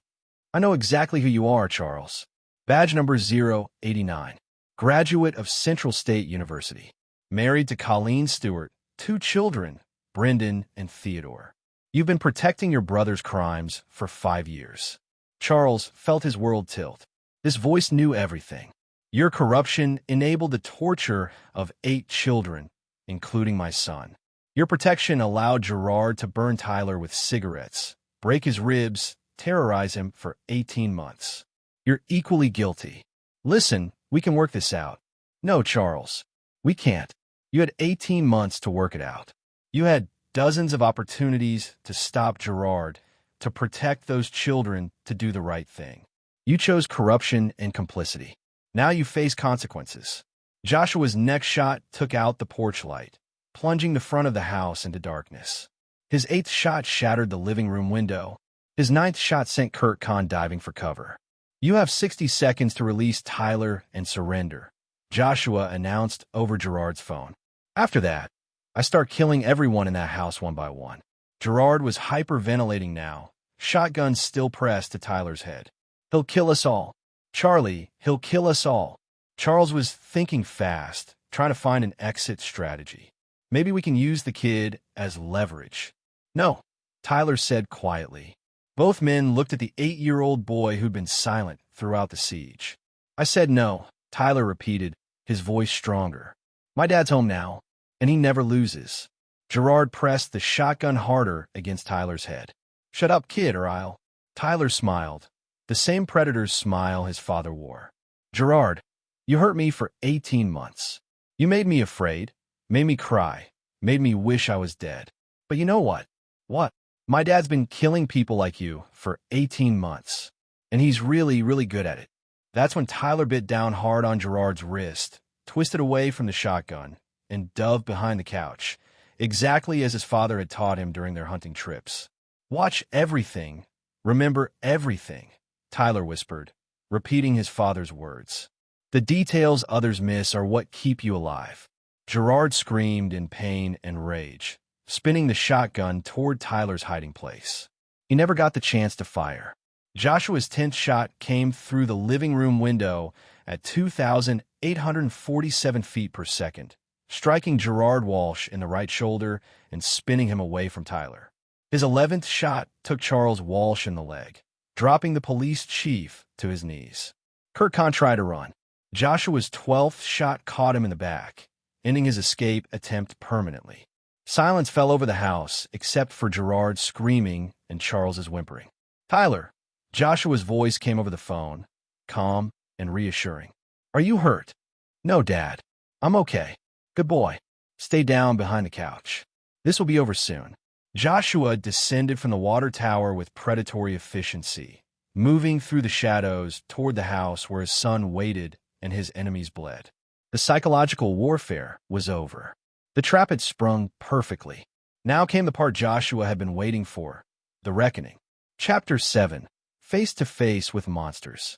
I know exactly who you are, Charles. Badge number 089. Graduate of Central State University. Married to Colleen Stewart, 2 children, Brendan and Theodore. You've been protecting your brother's crimes for 5 years. Charles felt his world tilt. This voice knew everything. Your corruption enabled the torture of 8 children, including my son. Your protection allowed Gerard to burn Tyler with cigarettes, break his ribs, terrorize him for 18 months. You're equally guilty. Listen, we can work this out. No, Charles, we can't. You had 18 months to work it out. You had dozens of opportunities to stop Gerard, to protect those children, to do the right thing. You chose corruption and complicity. Now you face consequences. Joshua's next shot took out the porch light, plunging the front of the house into darkness. His 8th shot shattered the living room window. His 9th shot sent Kurt Kahn diving for cover. "You have 60 seconds to release Tyler and surrender," Joshua announced over Gerard's phone. "After that, I start killing everyone in that house one by one." Gerard was hyperventilating now, shotgun still pressed to Tyler's head. "He'll kill us all. Charlie, he'll kill us all." Charles was thinking fast, trying to find an exit strategy. "Maybe we can use the kid as leverage." "No," Tyler said quietly. Both men looked at the 8-year-old boy who'd been silent throughout the siege. "I said no," Tyler repeated, his voice stronger. "My dad's home now, and he never loses." Gerard pressed the shotgun harder against Tyler's head. "Shut up, kid, or I'll—" Tyler smiled, the same predator's smile his father wore. "Gerard, you hurt me for 18 months. You made me afraid, made me cry, made me wish I was dead. But you know what? What? My dad's been killing people like you for 18 months, and he's really, really good at it." That's when Tyler bit down hard on Gerard's wrist, twisted away from the shotgun, and dove behind the couch, exactly as his father had taught him during their hunting trips. "Watch everything. Remember everything," Tyler whispered, repeating his father's words. "The details others miss are what keep you alive." Gerard screamed in pain and rage, spinning the shotgun toward Tyler's hiding place. He never got the chance to fire. Joshua's 10th shot came through the living room window at 2,847 feet per second, striking Gerard Walsh in the right shoulder and spinning him away from Tyler. His 11th shot took Charles Walsh in the leg, dropping the police chief to his knees. Kurt Kahn tried to run. Joshua's 12th shot caught him in the back, ending his escape attempt permanently. Silence fell over the house, except for Gerard screaming and Charles's whimpering. "Tyler!" Joshua's voice came over the phone, calm and reassuring. "Are you hurt?" "No, Dad. I'm okay. Good boy. Stay down behind the couch. This will be over soon." Joshua descended from the water tower with predatory efficiency, moving through the shadows toward the house where his son waited and his enemies bled. The psychological warfare was over. The trap had sprung perfectly. Now came the part Joshua had been waiting for, the reckoning. Chapter 7. Face to Face with Monsters.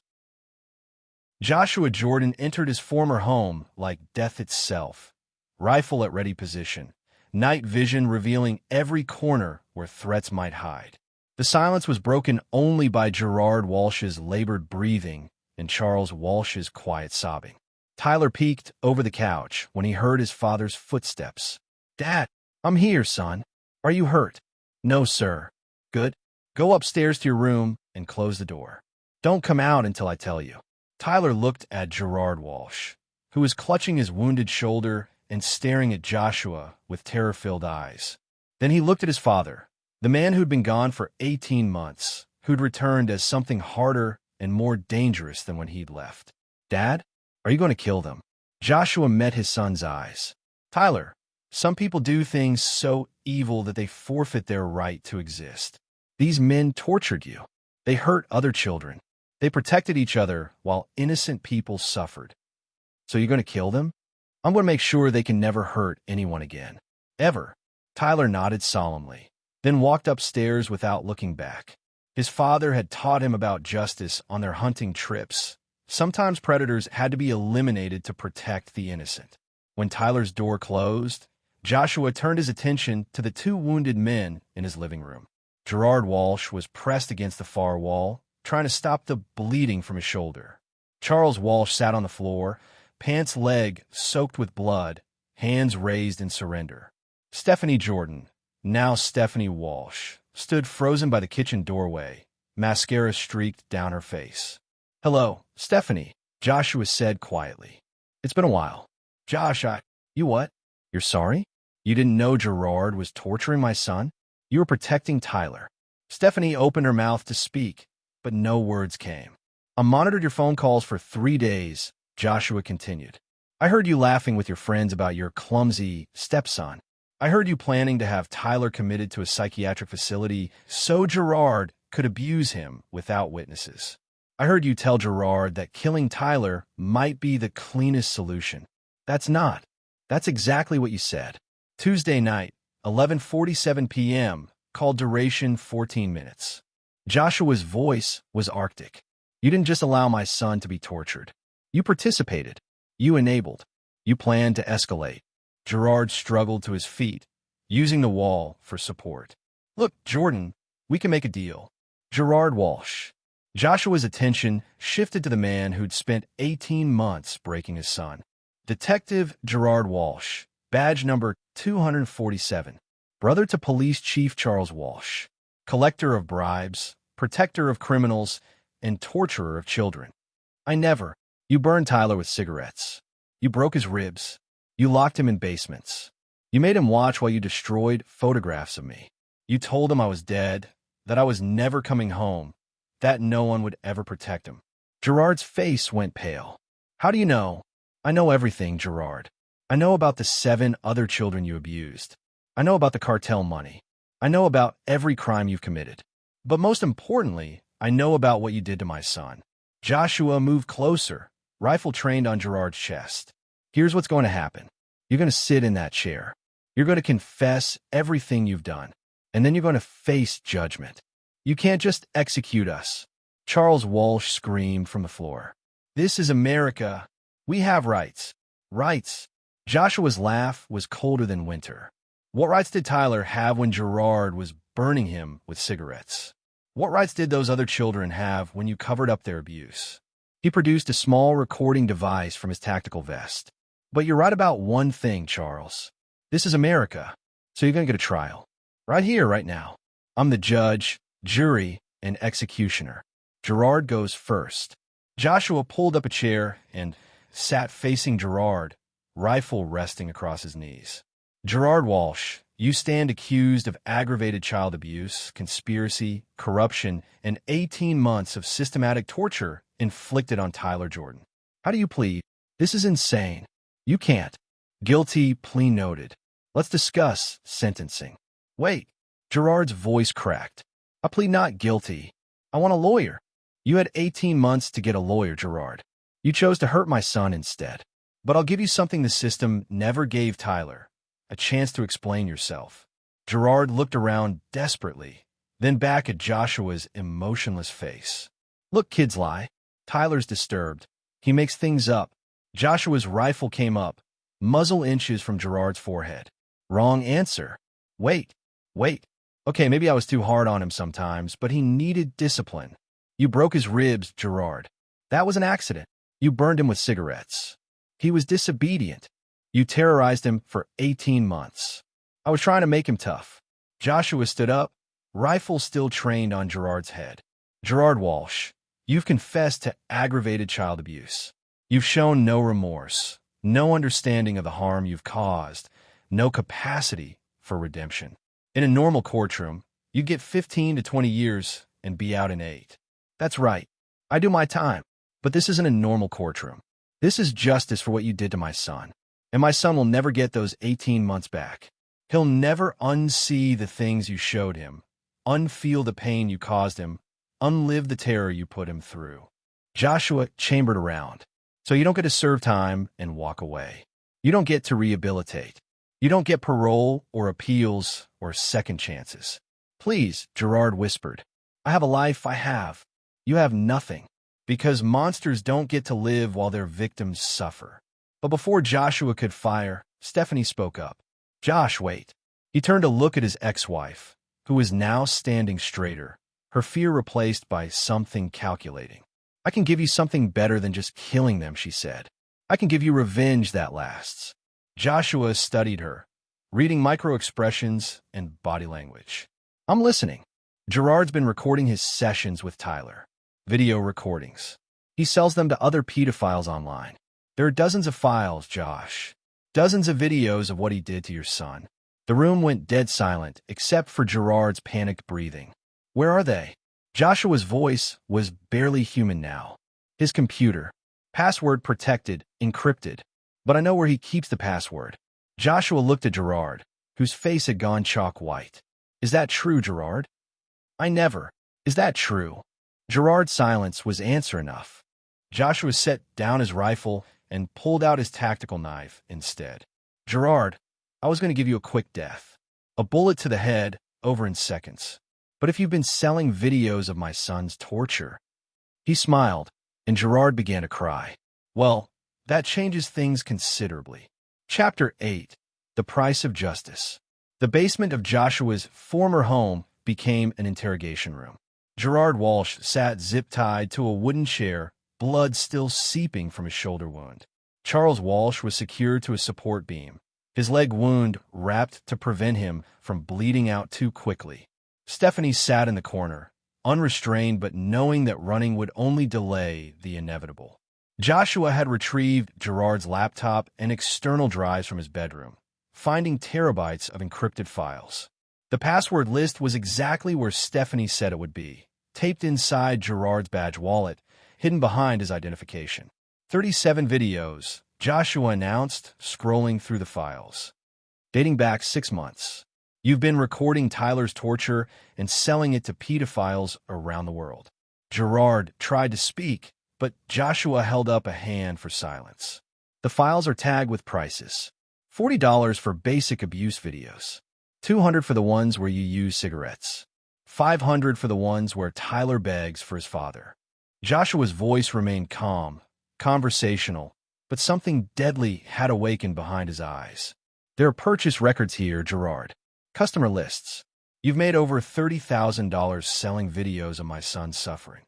Joshua Jordan entered his former home like death itself, rifle at ready position, night vision revealing every corner where threats might hide. The silence was broken only by Gerard Walsh's labored breathing and Charles Walsh's quiet sobbing. Tyler peeked over the couch when he heard his father's footsteps. "Dad, I'm here, son. Are you hurt?" "No, sir." "Good. Go upstairs to your room and close the door. Don't come out until I tell you." Tyler looked at Gerard Walsh, who was clutching his wounded shoulder and staring at Joshua with terror-filled eyes. Then he looked at his father, the man who'd been gone for 18 months, who'd returned as something harder and more dangerous than when he'd left. "Dad, are you going to kill them?" Joshua met his son's eyes. "Tyler, some people do things so evil that they forfeit their right to exist. These men tortured you. They hurt other children. They protected each other while innocent people suffered. So you're going to kill them?" "I'm going to make sure they can never hurt anyone again. Ever." Tyler nodded solemnly, then walked upstairs without looking back. His father had taught him about justice on their hunting trips. Sometimes predators had to be eliminated to protect the innocent. When Tyler's door closed, Joshua turned his attention to the 2 wounded men in his living room. Gerard Walsh was pressed against the far wall, trying to stop the bleeding from his shoulder. Charles Walsh sat on the floor, pants leg soaked with blood, hands raised in surrender. Stephanie Jordan, now Stephanie Walsh, stood frozen by the kitchen doorway, mascara streaked down her face. "Hello, Stephanie," Joshua said quietly. "It's been a while." "Josh, You what? You're sorry? You didn't know Gerard was torturing my son? You were protecting Tyler." Stephanie opened her mouth to speak, but no words came. "I monitored your phone calls for 3 days," Joshua continued. "I heard you laughing with your friends about your clumsy stepson. I heard you planning to have Tyler committed to a psychiatric facility so Gerard could abuse him without witnesses. I heard you tell Gerard that killing Tyler might be the cleanest solution. That's exactly what you said." Tuesday night, 11:47 p.m., called duration 14 minutes. Joshua's voice was arctic. You didn't just allow my son to be tortured. You participated. You enabled. You planned to escalate. Gerard struggled to his feet, using the wall for support. Look, Jordan, we can make a deal. Gerard Walsh. Joshua's attention shifted to the man who'd spent 18 months breaking his son. Detective Gerard Walsh, badge number 247. Brother to Police Chief Charles Walsh. Collector of bribes, protector of criminals, and torturer of children. You burned Tyler with cigarettes. You broke his ribs. You locked him in basements. You made him watch while you destroyed photographs of me. You told him I was dead, that I was never coming home, that no one would ever protect him. Gerard's face went pale. How do you know? I know everything, Gerard. I know about the 7 other children you abused. I know about the cartel money. I know about every crime you've committed. But most importantly, I know about what you did to my son. Joshua moved closer, rifle trained on Gerard's chest. Here's what's going to happen. You're going to sit in that chair. You're going to confess everything you've done. And then you're going to face judgment. You can't just execute us. Charles Walsh screamed from the floor. This is America. We have rights. Rights. Joshua's laugh was colder than winter. What rights did Tyler have when Gerard was burning him with cigarettes? What rights did those other children have when you covered up their abuse? He produced a small recording device from his tactical vest. But you're right about one thing, Charles. This is America, so you're going to get a trial. Right here, right now. I'm the judge, jury, and executioner. Gerard goes first. Joshua pulled up a chair and sat facing Gerard, rifle resting across his knees. Gerard Walsh, you stand accused of aggravated child abuse, conspiracy, corruption, and 18 months of systematic torture inflicted on Tyler Jordan. How do you plead? This is insane. You can't. Guilty, plea noted. Let's discuss sentencing. Wait. Gerard's voice cracked. I plead not guilty. I want a lawyer. You had 18 months to get a lawyer, Gerard. You chose to hurt my son instead. But I'll give you something the system never gave Tyler. A chance to explain yourself. Gerard looked around desperately, then back at Joshua's emotionless face. Look, kids lie. Tyler's disturbed. He makes things up. Joshua's rifle came up, muzzle inches from Gerard's forehead. Wrong answer. Wait. Okay, maybe I was too hard on him sometimes, but he needed discipline. You broke his ribs, Gerard. That was an accident. You burned him with cigarettes. He was disobedient. You terrorized him for 18 months. I was trying to make him tough. Joshua stood up, rifle still trained on Gerard's head. Gerard Walsh, you've confessed to aggravated child abuse. You've shown no remorse, no understanding of the harm you've caused, no capacity for redemption. In a normal courtroom, you'd get 15 to 20 years and be out in 8. That's right. I do my time. But this isn't a normal courtroom. This is justice for what you did to my son. And my son will never get those 18 months back. He'll never unsee the things you showed him, unfeel the pain you caused him, unlive the terror you put him through. Joshua chambered around. So you don't get to serve time and walk away. You don't get to rehabilitate. You don't get parole or appeals or second chances. Please, Gerard whispered. I have a life. I have. You have nothing. Because monsters don't get to live while their victims suffer. But before Joshua could fire, Stephanie spoke up. Josh, wait. He turned to look at his ex-wife, who was now standing straighter, her fear replaced by something calculating. I can give you something better than just killing them, she said. I can give you revenge that lasts. Joshua studied her, reading micro-expressions and body language. I'm listening. Gerard's been recording his sessions with Tyler. Video recordings. He sells them to other pedophiles online. There are dozens of files, Josh. Dozens of videos of what he did to your son. The room went dead silent, except for Gerard's panicked breathing. Where are they? Joshua's voice was barely human now. His computer. Password protected, encrypted. But I know where he keeps the password. Joshua looked at Gerard, whose face had gone chalk white. Is that true, Gerard? I never. Is that true? Gerard's silence was answer enough. Joshua set down his rifle and pulled out his tactical knife instead. Gerard, I was going to give you a quick death. A bullet to the head, over in seconds. But if you've been selling videos of my son's torture... He smiled, and Gerard began to cry. Well, that changes things considerably. Chapter 8. The Price of Justice. The basement of Joshua's former home became an interrogation room. Gerard Walsh sat zip-tied to a wooden chair, blood still seeping from his shoulder wound. Charles Walsh was secured to a support beam, his leg wound wrapped to prevent him from bleeding out too quickly. Stephanie sat in the corner, unrestrained but knowing that running would only delay the inevitable. Joshua had retrieved Gerard's laptop and external drives from his bedroom, finding terabytes of encrypted files. The password list was exactly where Stephanie said it would be, taped inside Gerard's badge wallet, hidden behind his identification. 37 videos, Joshua announced, scrolling through the files. Dating back 6 months. You've been recording Tyler's torture and selling it to pedophiles around the world. Gerard tried to speak, but Joshua held up a hand for silence. The files are tagged with prices. $40 for basic abuse videos. $200 for the ones where you use cigarettes. $500 for the ones where Tyler begs for his father. Joshua's voice remained calm, conversational, but something deadly had awakened behind his eyes. There are purchase records here, Gerard. Customer lists. You've made over $30,000 selling videos of my son's suffering.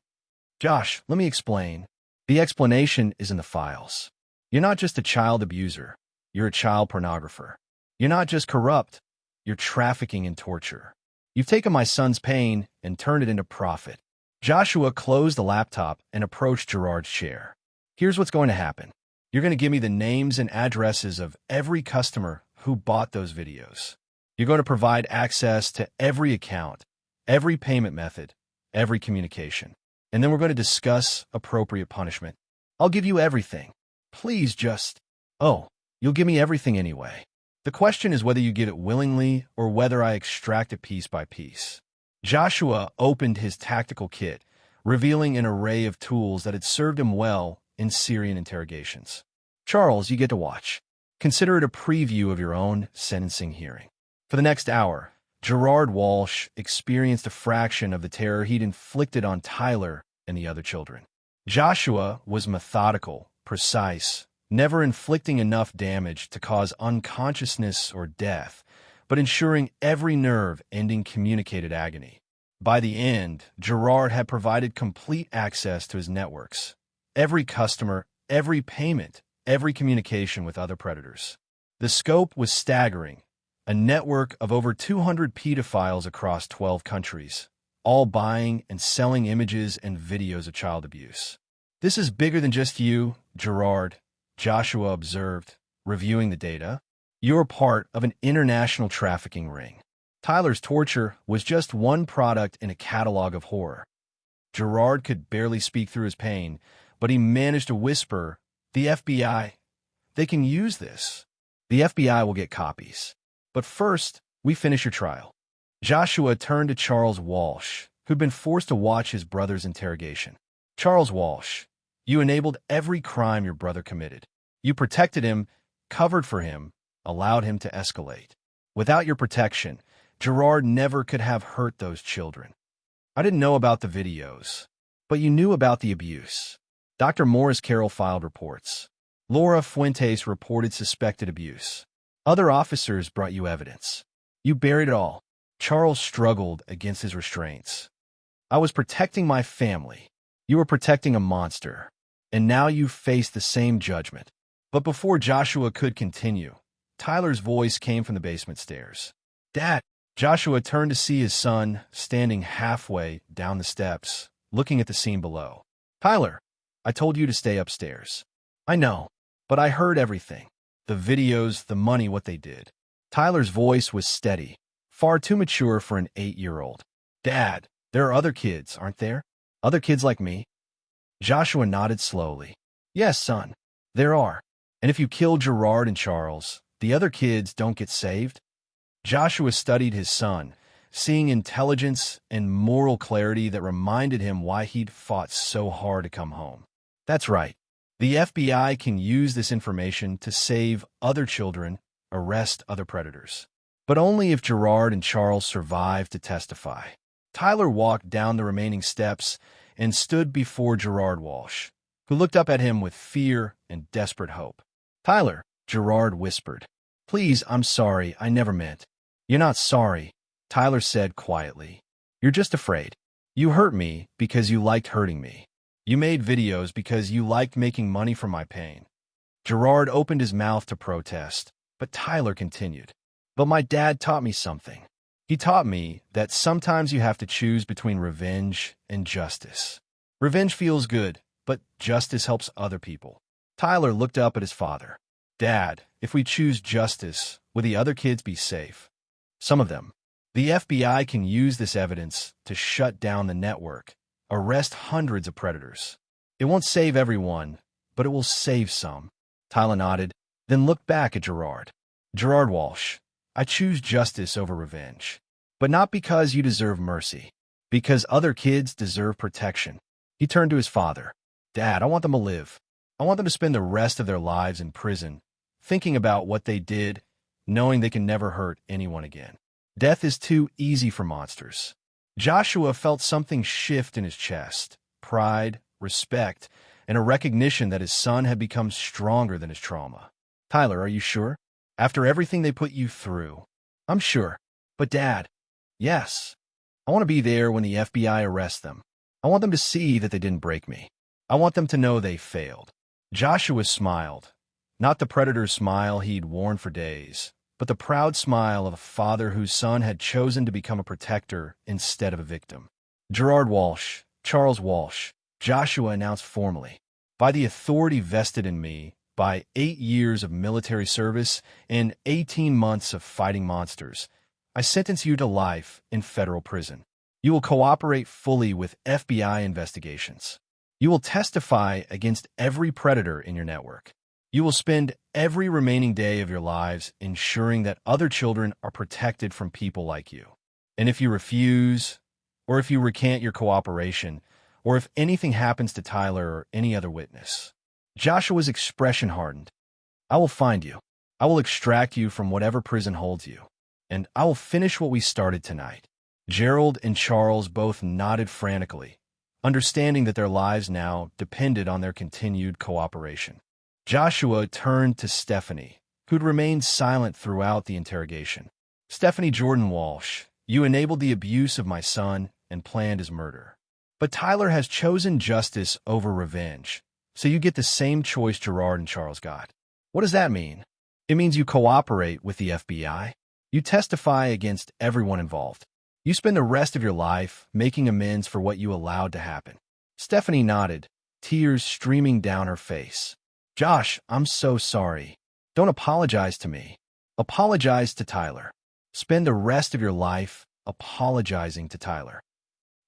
Josh, let me explain. The explanation is in the files. You're not just a child abuser. You're a child pornographer. You're not just corrupt. You're trafficking in torture. You've taken my son's pain and turned it into profit. Joshua closed the laptop and approached Gerard's chair. Here's what's going to happen. You're going to give me the names and addresses of every customer who bought those videos. You're going to provide access to every account, every payment method, every communication. And then we're going to discuss appropriate punishment. I'll give you everything. Please just... Oh, you'll give me everything anyway. The question is whether you give it willingly or whether I extract it piece by piece. Joshua opened his tactical kit, revealing an array of tools that had served him well in Syrian interrogations. Charles, you get to watch. Consider it a preview of your own sentencing hearing. For the next hour, Gerard Walsh experienced a fraction of the terror he'd inflicted on Tyler and the other children. Joshua was methodical, precise, never inflicting enough damage to cause unconsciousness or death, but ensuring every nerve ending communicated agony. By the end, Gerard had provided complete access to his networks, every customer, every payment, every communication with other predators. The scope was staggering, a network of over 200 pedophiles across 12 countries, all buying and selling images and videos of child abuse. This is bigger than just you, Gerard, Joshua observed, reviewing the data. You're part of an international trafficking ring. Tyler's torture was just one product in a catalog of horror. Gerard could barely speak through his pain, but he managed to whisper, "The FBI, they can use this. The FBI will get copies. But first, we finish your trial." Joshua turned to Charles Walsh, who'd been forced to watch his brother's interrogation. Charles Walsh, you enabled every crime your brother committed. You protected him, covered for him, allowed him to escalate. Without your protection, Gerard never could have hurt those children. I didn't know about the videos, but you knew about the abuse. Dr. Morris Carroll filed reports. Laura Fuentes reported suspected abuse. Other officers brought you evidence. You buried it all. Charles struggled against his restraints. I was protecting my family. You were protecting a monster. And now you face the same judgment. But before Joshua could continue, Tyler's voice came from the basement stairs. Dad! Joshua turned to see his son standing halfway down the steps, looking at the scene below. Tyler, I told you to stay upstairs. I know, but I heard everything. The videos, the money, what they did. Tyler's voice was steady, far too mature for an 8-year-old. Dad, there are other kids, aren't there? Other kids like me? Joshua nodded slowly. Yes, son, there are. And if you kill Gerard and Charles, the other kids don't get saved? Joshua studied his son, seeing intelligence and moral clarity that reminded him why he'd fought so hard to come home. That's right. The FBI can use this information to save other children, arrest other predators. but only if Gerard and Charles survived to testify. Tyler walked down the remaining steps and stood before Gerard Walsh, who looked up at him with fear and desperate hope. "Tyler," Gerard whispered. "Please, I'm sorry, I never meant." "You're not sorry," Tyler said quietly. "You're just afraid. You hurt me because you liked hurting me. You made videos because you liked making money from my pain." Gerard opened his mouth to protest, but Tyler continued. "But my dad taught me something. He taught me that sometimes you have to choose between revenge and justice. Revenge feels good, but justice helps other people." Tyler looked up at his father. "Dad, if we choose justice, will the other kids be safe?" "Some of them. The FBI can use this evidence to shut down the network, arrest hundreds of predators. It won't save everyone, but it will save some." Tyler nodded, then looked back at Gerard. "Gerard Walsh, I choose justice over revenge. But not because you deserve mercy. Because other kids deserve protection." He turned to his father. "Dad, I want them to live. I want them to spend the rest of their lives in prison, thinking about what they did, knowing they can never hurt anyone again. Death is too easy for monsters." Joshua felt something shift in his chest. Pride, respect, and a recognition that his son had become stronger than his trauma. "Tyler, are you sure? After everything they put you through?" "I'm sure. But Dad..." "Yes. I want to be there when the FBI arrests them. I want them to see that they didn't break me. I want them to know they failed." Joshua smiled. Not the predator's smile he'd worn for days, but the proud smile of a father whose son had chosen to become a protector instead of a victim. "Gerard Walsh, Charles Walsh," Joshua announced formally. "By the authority vested in me, by 8 years of military service and 18 months of fighting monsters, I sentence you to life in federal prison. You will cooperate fully with FBI investigations. You will testify against every predator in your network. You will spend every remaining day of your lives ensuring that other children are protected from people like you. And if you refuse, or if you recant your cooperation, or if anything happens to Tyler or any other witness..." Joshua's expression hardened. "I will find you. I will extract you from whatever prison holds you. And I will finish what we started tonight." Gerald and Charles both nodded frantically, understanding that their lives now depended on their continued cooperation. Joshua turned to Stephanie, who'd remained silent throughout the interrogation. "Stephanie Jordan Walsh, you enabled the abuse of my son and planned his murder. But Tyler has chosen justice over revenge, so you get the same choice Gerard and Charles got. What does that mean? It means you cooperate with the FBI. You testify against everyone involved. You spend the rest of your life making amends for what you allowed to happen." Stephanie nodded, tears streaming down her face. "Josh, I'm so sorry. Don't apologize to me. Apologize to Tyler. Spend the rest of your life apologizing to Tyler."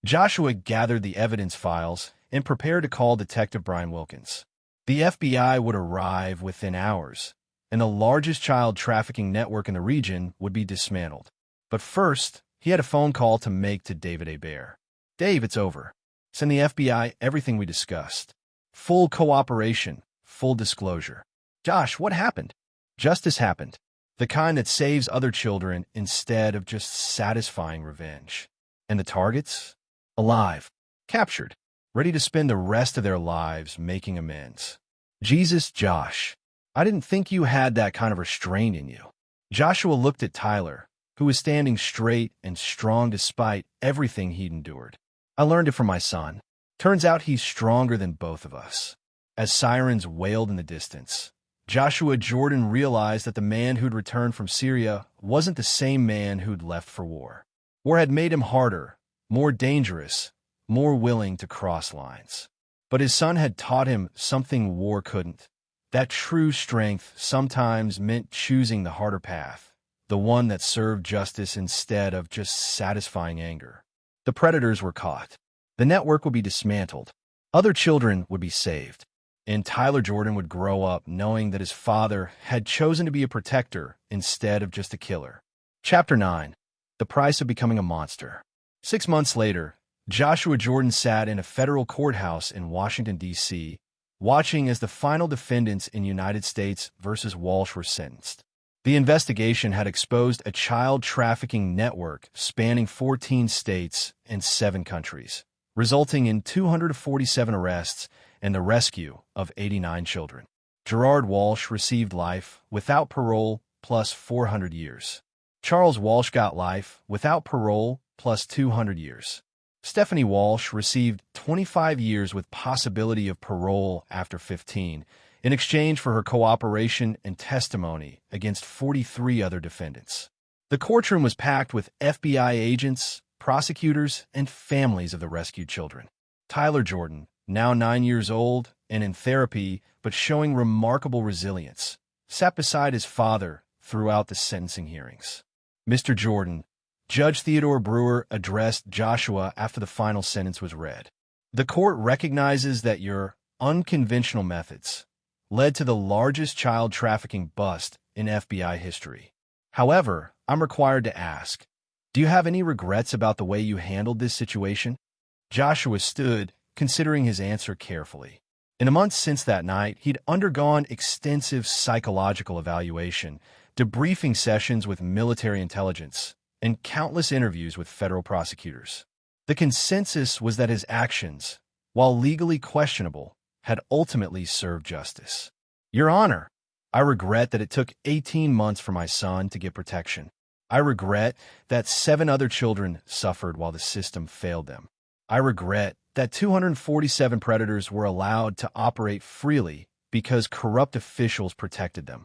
Joshua gathered the evidence files and prepared to call Detective Brian Wilkins. The FBI would arrive within hours, and the largest child trafficking network in the region would be dismantled. But first, he had a phone call to make to David Hebert. "Dave, it's over. Send the FBI everything we discussed. Full cooperation, full disclosure." "Josh, what happened?" "Justice happened. The kind that saves other children instead of just satisfying revenge. And the targets? Alive. Captured. Ready to spend the rest of their lives making amends." "Jesus, Josh, I didn't think you had that kind of restraint in you." Joshua looked at Tyler, who was standing straight and strong despite everything he'd endured. "I learned it from my son. Turns out he's stronger than both of us." As sirens wailed in the distance, Joshua Jordan realized that the man who'd returned from Syria wasn't the same man who'd left for war. War had made him harder, more dangerous, more willing to cross lines. But his son had taught him something war couldn't. That true strength sometimes meant choosing the harder path, the one that served justice instead of just satisfying anger. The predators were caught. The network would be dismantled. Other children would be saved. And Tyler Jordan would grow up knowing that his father had chosen to be a protector instead of just a killer. Chapter 9. The Price of Becoming a Monster. 6 months later, Joshua Jordan sat in a federal courthouse in Washington, D.C., watching as the final defendants in United States versus Walsh were sentenced. The investigation had exposed a child trafficking network spanning 14 states and 7 countries, resulting in 247 arrests and the rescue of 89 children. Gerard Walsh received life without parole plus 400 years. Charles Walsh got life without parole plus 200 years. Stephanie Walsh received 25 years with possibility of parole after 15 in exchange for her cooperation and testimony against 43 other defendants. The courtroom was packed with FBI agents, prosecutors, and families of the rescued children. Tyler Jordan, now 9 years old and in therapy but showing remarkable resilience, sat beside his father throughout the sentencing hearings. Mr. Jordan, Judge Theodore Brewer addressed Joshua after the final sentence was read. The court recognizes that your unconventional methods led to the largest child trafficking bust in FBI history. However, I'm required to ask, do you have any regrets about the way you handled this situation? Joshua stood, considering his answer carefully. In the months since that night, he'd undergone extensive psychological evaluation, debriefing sessions with military intelligence, and countless interviews with federal prosecutors. The consensus was that his actions, while legally questionable, had ultimately served justice. Your Honor, I regret that it took 18 months for my son to get protection. I regret that 7 other children suffered while the system failed them. I regret that 247 predators were allowed to operate freely because corrupt officials protected them.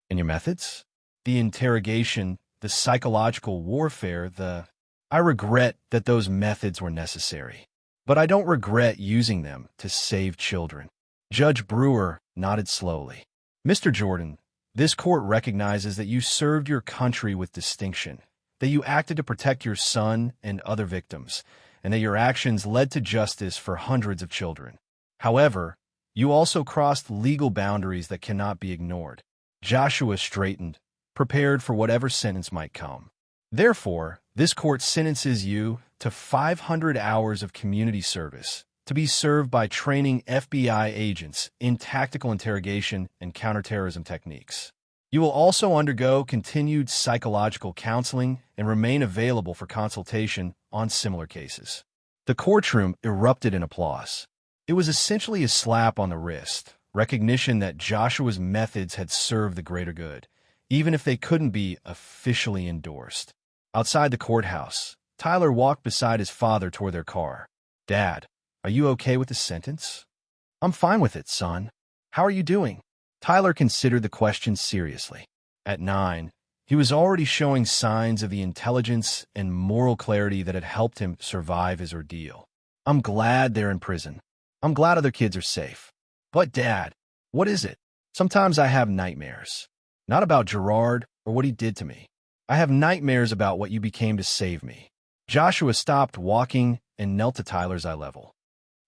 And your methods? The interrogation, the psychological warfare, I regret that those methods were necessary. But I don't regret using them to save children. Judge Brewer nodded slowly. Mr. Jordan, this court recognizes that you served your country with distinction, that you acted to protect your son and other victims, and that your actions led to justice for hundreds of children. However, you also crossed legal boundaries that cannot be ignored. Joshua straightened, prepared for whatever sentence might come. Therefore, this court sentences you to 500 hours of community service to be served by training FBI agents in tactical interrogation and counterterrorism techniques. You will also undergo continued psychological counseling and remain available for consultation on similar cases. The courtroom erupted in applause. It was essentially a slap on the wrist, recognition that Joshua's methods had served the greater good, even if they couldn't be officially endorsed. Outside the courthouse, Tyler walked beside his father toward their car. Dad, are you okay with the sentence? I'm fine with it, son. How are you doing? Tyler considered the question seriously. At 9, he was already showing signs of the intelligence and moral clarity that had helped him survive his ordeal. I'm glad they're in prison. I'm glad other kids are safe. But Dad, what is it? Sometimes I have nightmares. Not about Gerard or what he did to me. I have nightmares about what you became to save me. Joshua stopped walking and knelt to Tyler's eye level.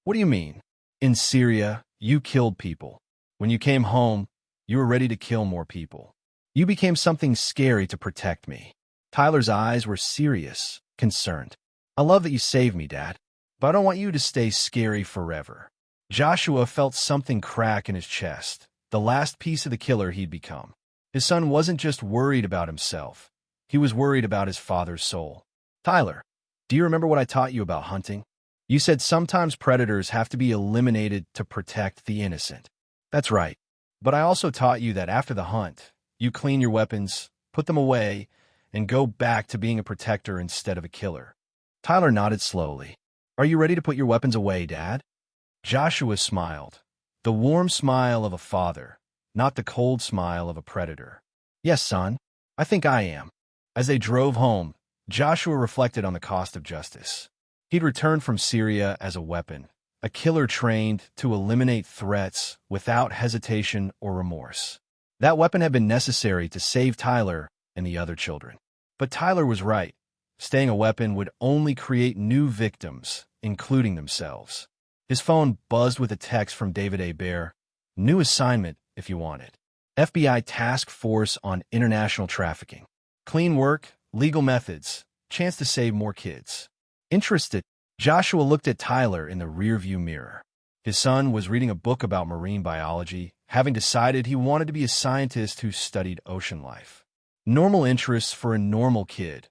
What do you mean? In Syria, you killed people. When you came home, you were ready to kill more people. You became something scary to protect me. Tyler's eyes were serious, concerned. I love that you saved me, Dad, but I don't want you to stay scary forever. Joshua felt something crack in his chest, the last piece of the killer he'd become. His son wasn't just worried about himself. He was worried about his father's soul. Tyler, do you remember what I taught you about hunting? You said sometimes predators have to be eliminated to protect the innocent. That's right. But I also taught you that after the hunt, you clean your weapons, put them away, and go back to being a protector instead of a killer. Tyler nodded slowly. Are you ready to put your weapons away, Dad? Joshua smiled, the warm smile of a father, not the cold smile of a predator. Yes, son, I think I am. As they drove home, Joshua reflected on the cost of justice. He'd returned from Syria as a weapon, a killer trained to eliminate threats without hesitation or remorse. That weapon had been necessary to save Tyler and the other children. But Tyler was right. Staying a weapon would only create new victims, including themselves. His phone buzzed with a text from David A. Bear. New assignment, if you want it. FBI Task Force on International Trafficking. Clean work, legal methods, chance to save more kids. Interested, Joshua looked at Tyler in the rearview mirror. His son was reading a book about marine biology, having decided he wanted to be a scientist who studied ocean life. Normal interests for a normal kid,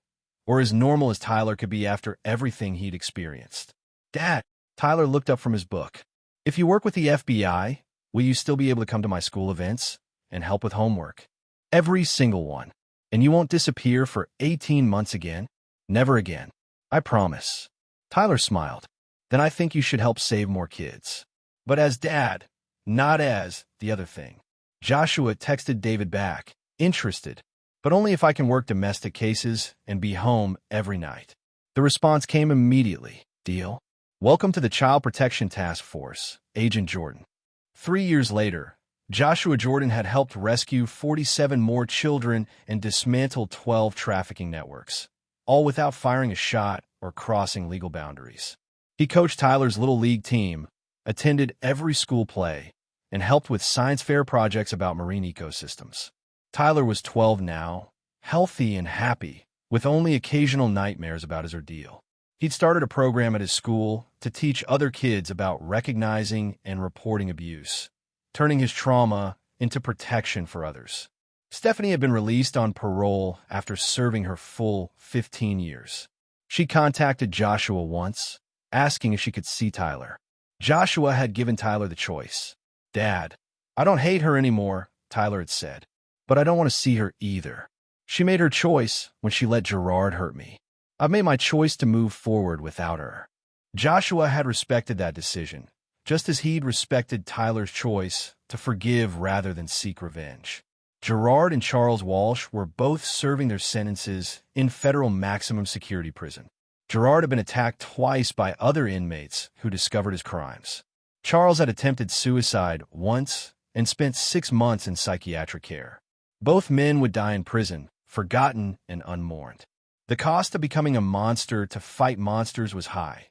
or as normal as Tyler could be after everything he'd experienced. Dad, Tyler looked up from his book. If you work with the FBI, will you still be able to come to my school events and help with homework? Every single one. And you won't disappear for 18 months again? Never again. I promise. Tyler smiled. Then I think you should help save more kids. But as dad, not as the other thing. Joshua texted David back, interested, but only if I can work domestic cases and be home every night. The response came immediately. Deal? Welcome to the Child Protection Task Force, Agent Jordan. 3 years later, Joshua Jordan had helped rescue 47 more children and dismantle 12 trafficking networks, all without firing a shot or crossing legal boundaries. He coached Tyler's Little League team, attended every school play, and helped with science fair projects about marine ecosystems. Tyler was 12 now, healthy and happy, with only occasional nightmares about his ordeal. He'd started a program at his school to teach other kids about recognizing and reporting abuse, turning his trauma into protection for others. Stephanie had been released on parole after serving her full 15 years. She contacted Joshua once, asking if she could see Tyler. Joshua had given Tyler the choice. Dad, I don't hate her anymore, Tyler had said, but I don't want to see her either. She made her choice when she let Gerard hurt me. I've made my choice to move forward without her. Joshua had respected that decision, just as he'd respected Tyler's choice to forgive rather than seek revenge. Gerard and Charles Walsh were both serving their sentences in federal maximum security prison. Gerard had been attacked twice by other inmates who discovered his crimes. Charles had attempted suicide once and spent 6 months in psychiatric care. Both men would die in prison, forgotten and unmourned. The cost of becoming a monster to fight monsters was high.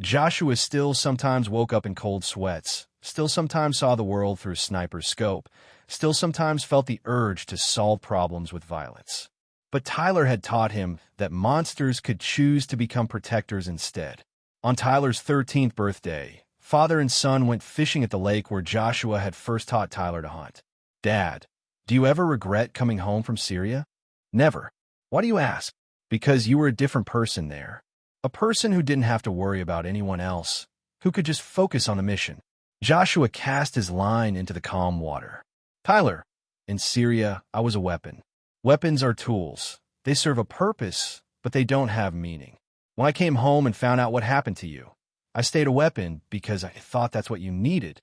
Joshua still sometimes woke up in cold sweats, still sometimes saw the world through a sniper's scope, still sometimes felt the urge to solve problems with violence. But Tyler had taught him that monsters could choose to become protectors instead. On Tyler's 13th birthday, father and son went fishing at the lake where Joshua had first taught Tyler to hunt. Dad, do you ever regret coming home from Syria? Never. Why do you ask? Because you were a different person there. A person who didn't have to worry about anyone else, who could just focus on the mission. Joshua cast his line into the calm water. Tyler, in Syria, I was a weapon. Weapons are tools. They serve a purpose, but they don't have meaning. When I came home and found out what happened to you, I stayed a weapon because I thought that's what you needed.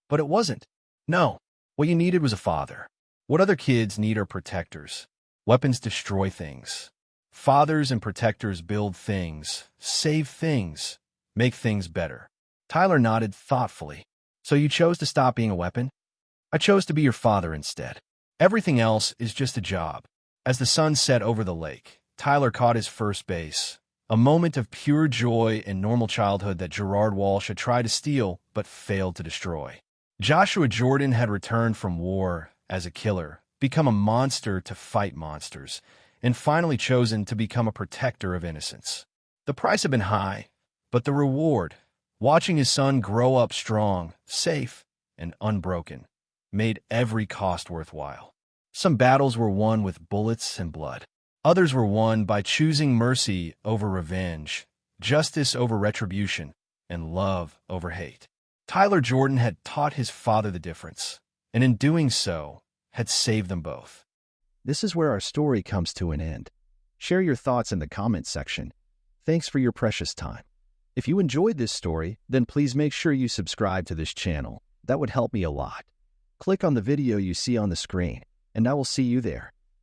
But it wasn't. No, what you needed was a father. What other kids need are protectors. Weapons destroy things. Fathers and protectors build things, save things, make things better. Tyler nodded thoughtfully. So you chose to stop being a weapon? I chose to be your father instead. Everything else is just a job. As the sun set over the lake, Tyler caught his first base, a moment of pure joy and normal childhood that Gerard Walsh had tried to steal but failed to destroy. Joshua Jordan had returned from war as a killer, become a monster to fight monsters, and finally chosen to become a protector of innocence. The price had been high, but the reward, watching his son grow up strong, safe, and unbroken, made every cost worthwhile. Some battles were won with bullets and blood. Others were won by choosing mercy over revenge, justice over retribution, and love over hate. Tyler Jordan had taught his father the difference, and in doing so, had saved them both. This is where our story comes to an end. Share your thoughts in the comments section. Thanks for your precious time. If you enjoyed this story, then please make sure you subscribe to this channel. That would help me a lot. Click on the video you see on the screen, and I will see you there.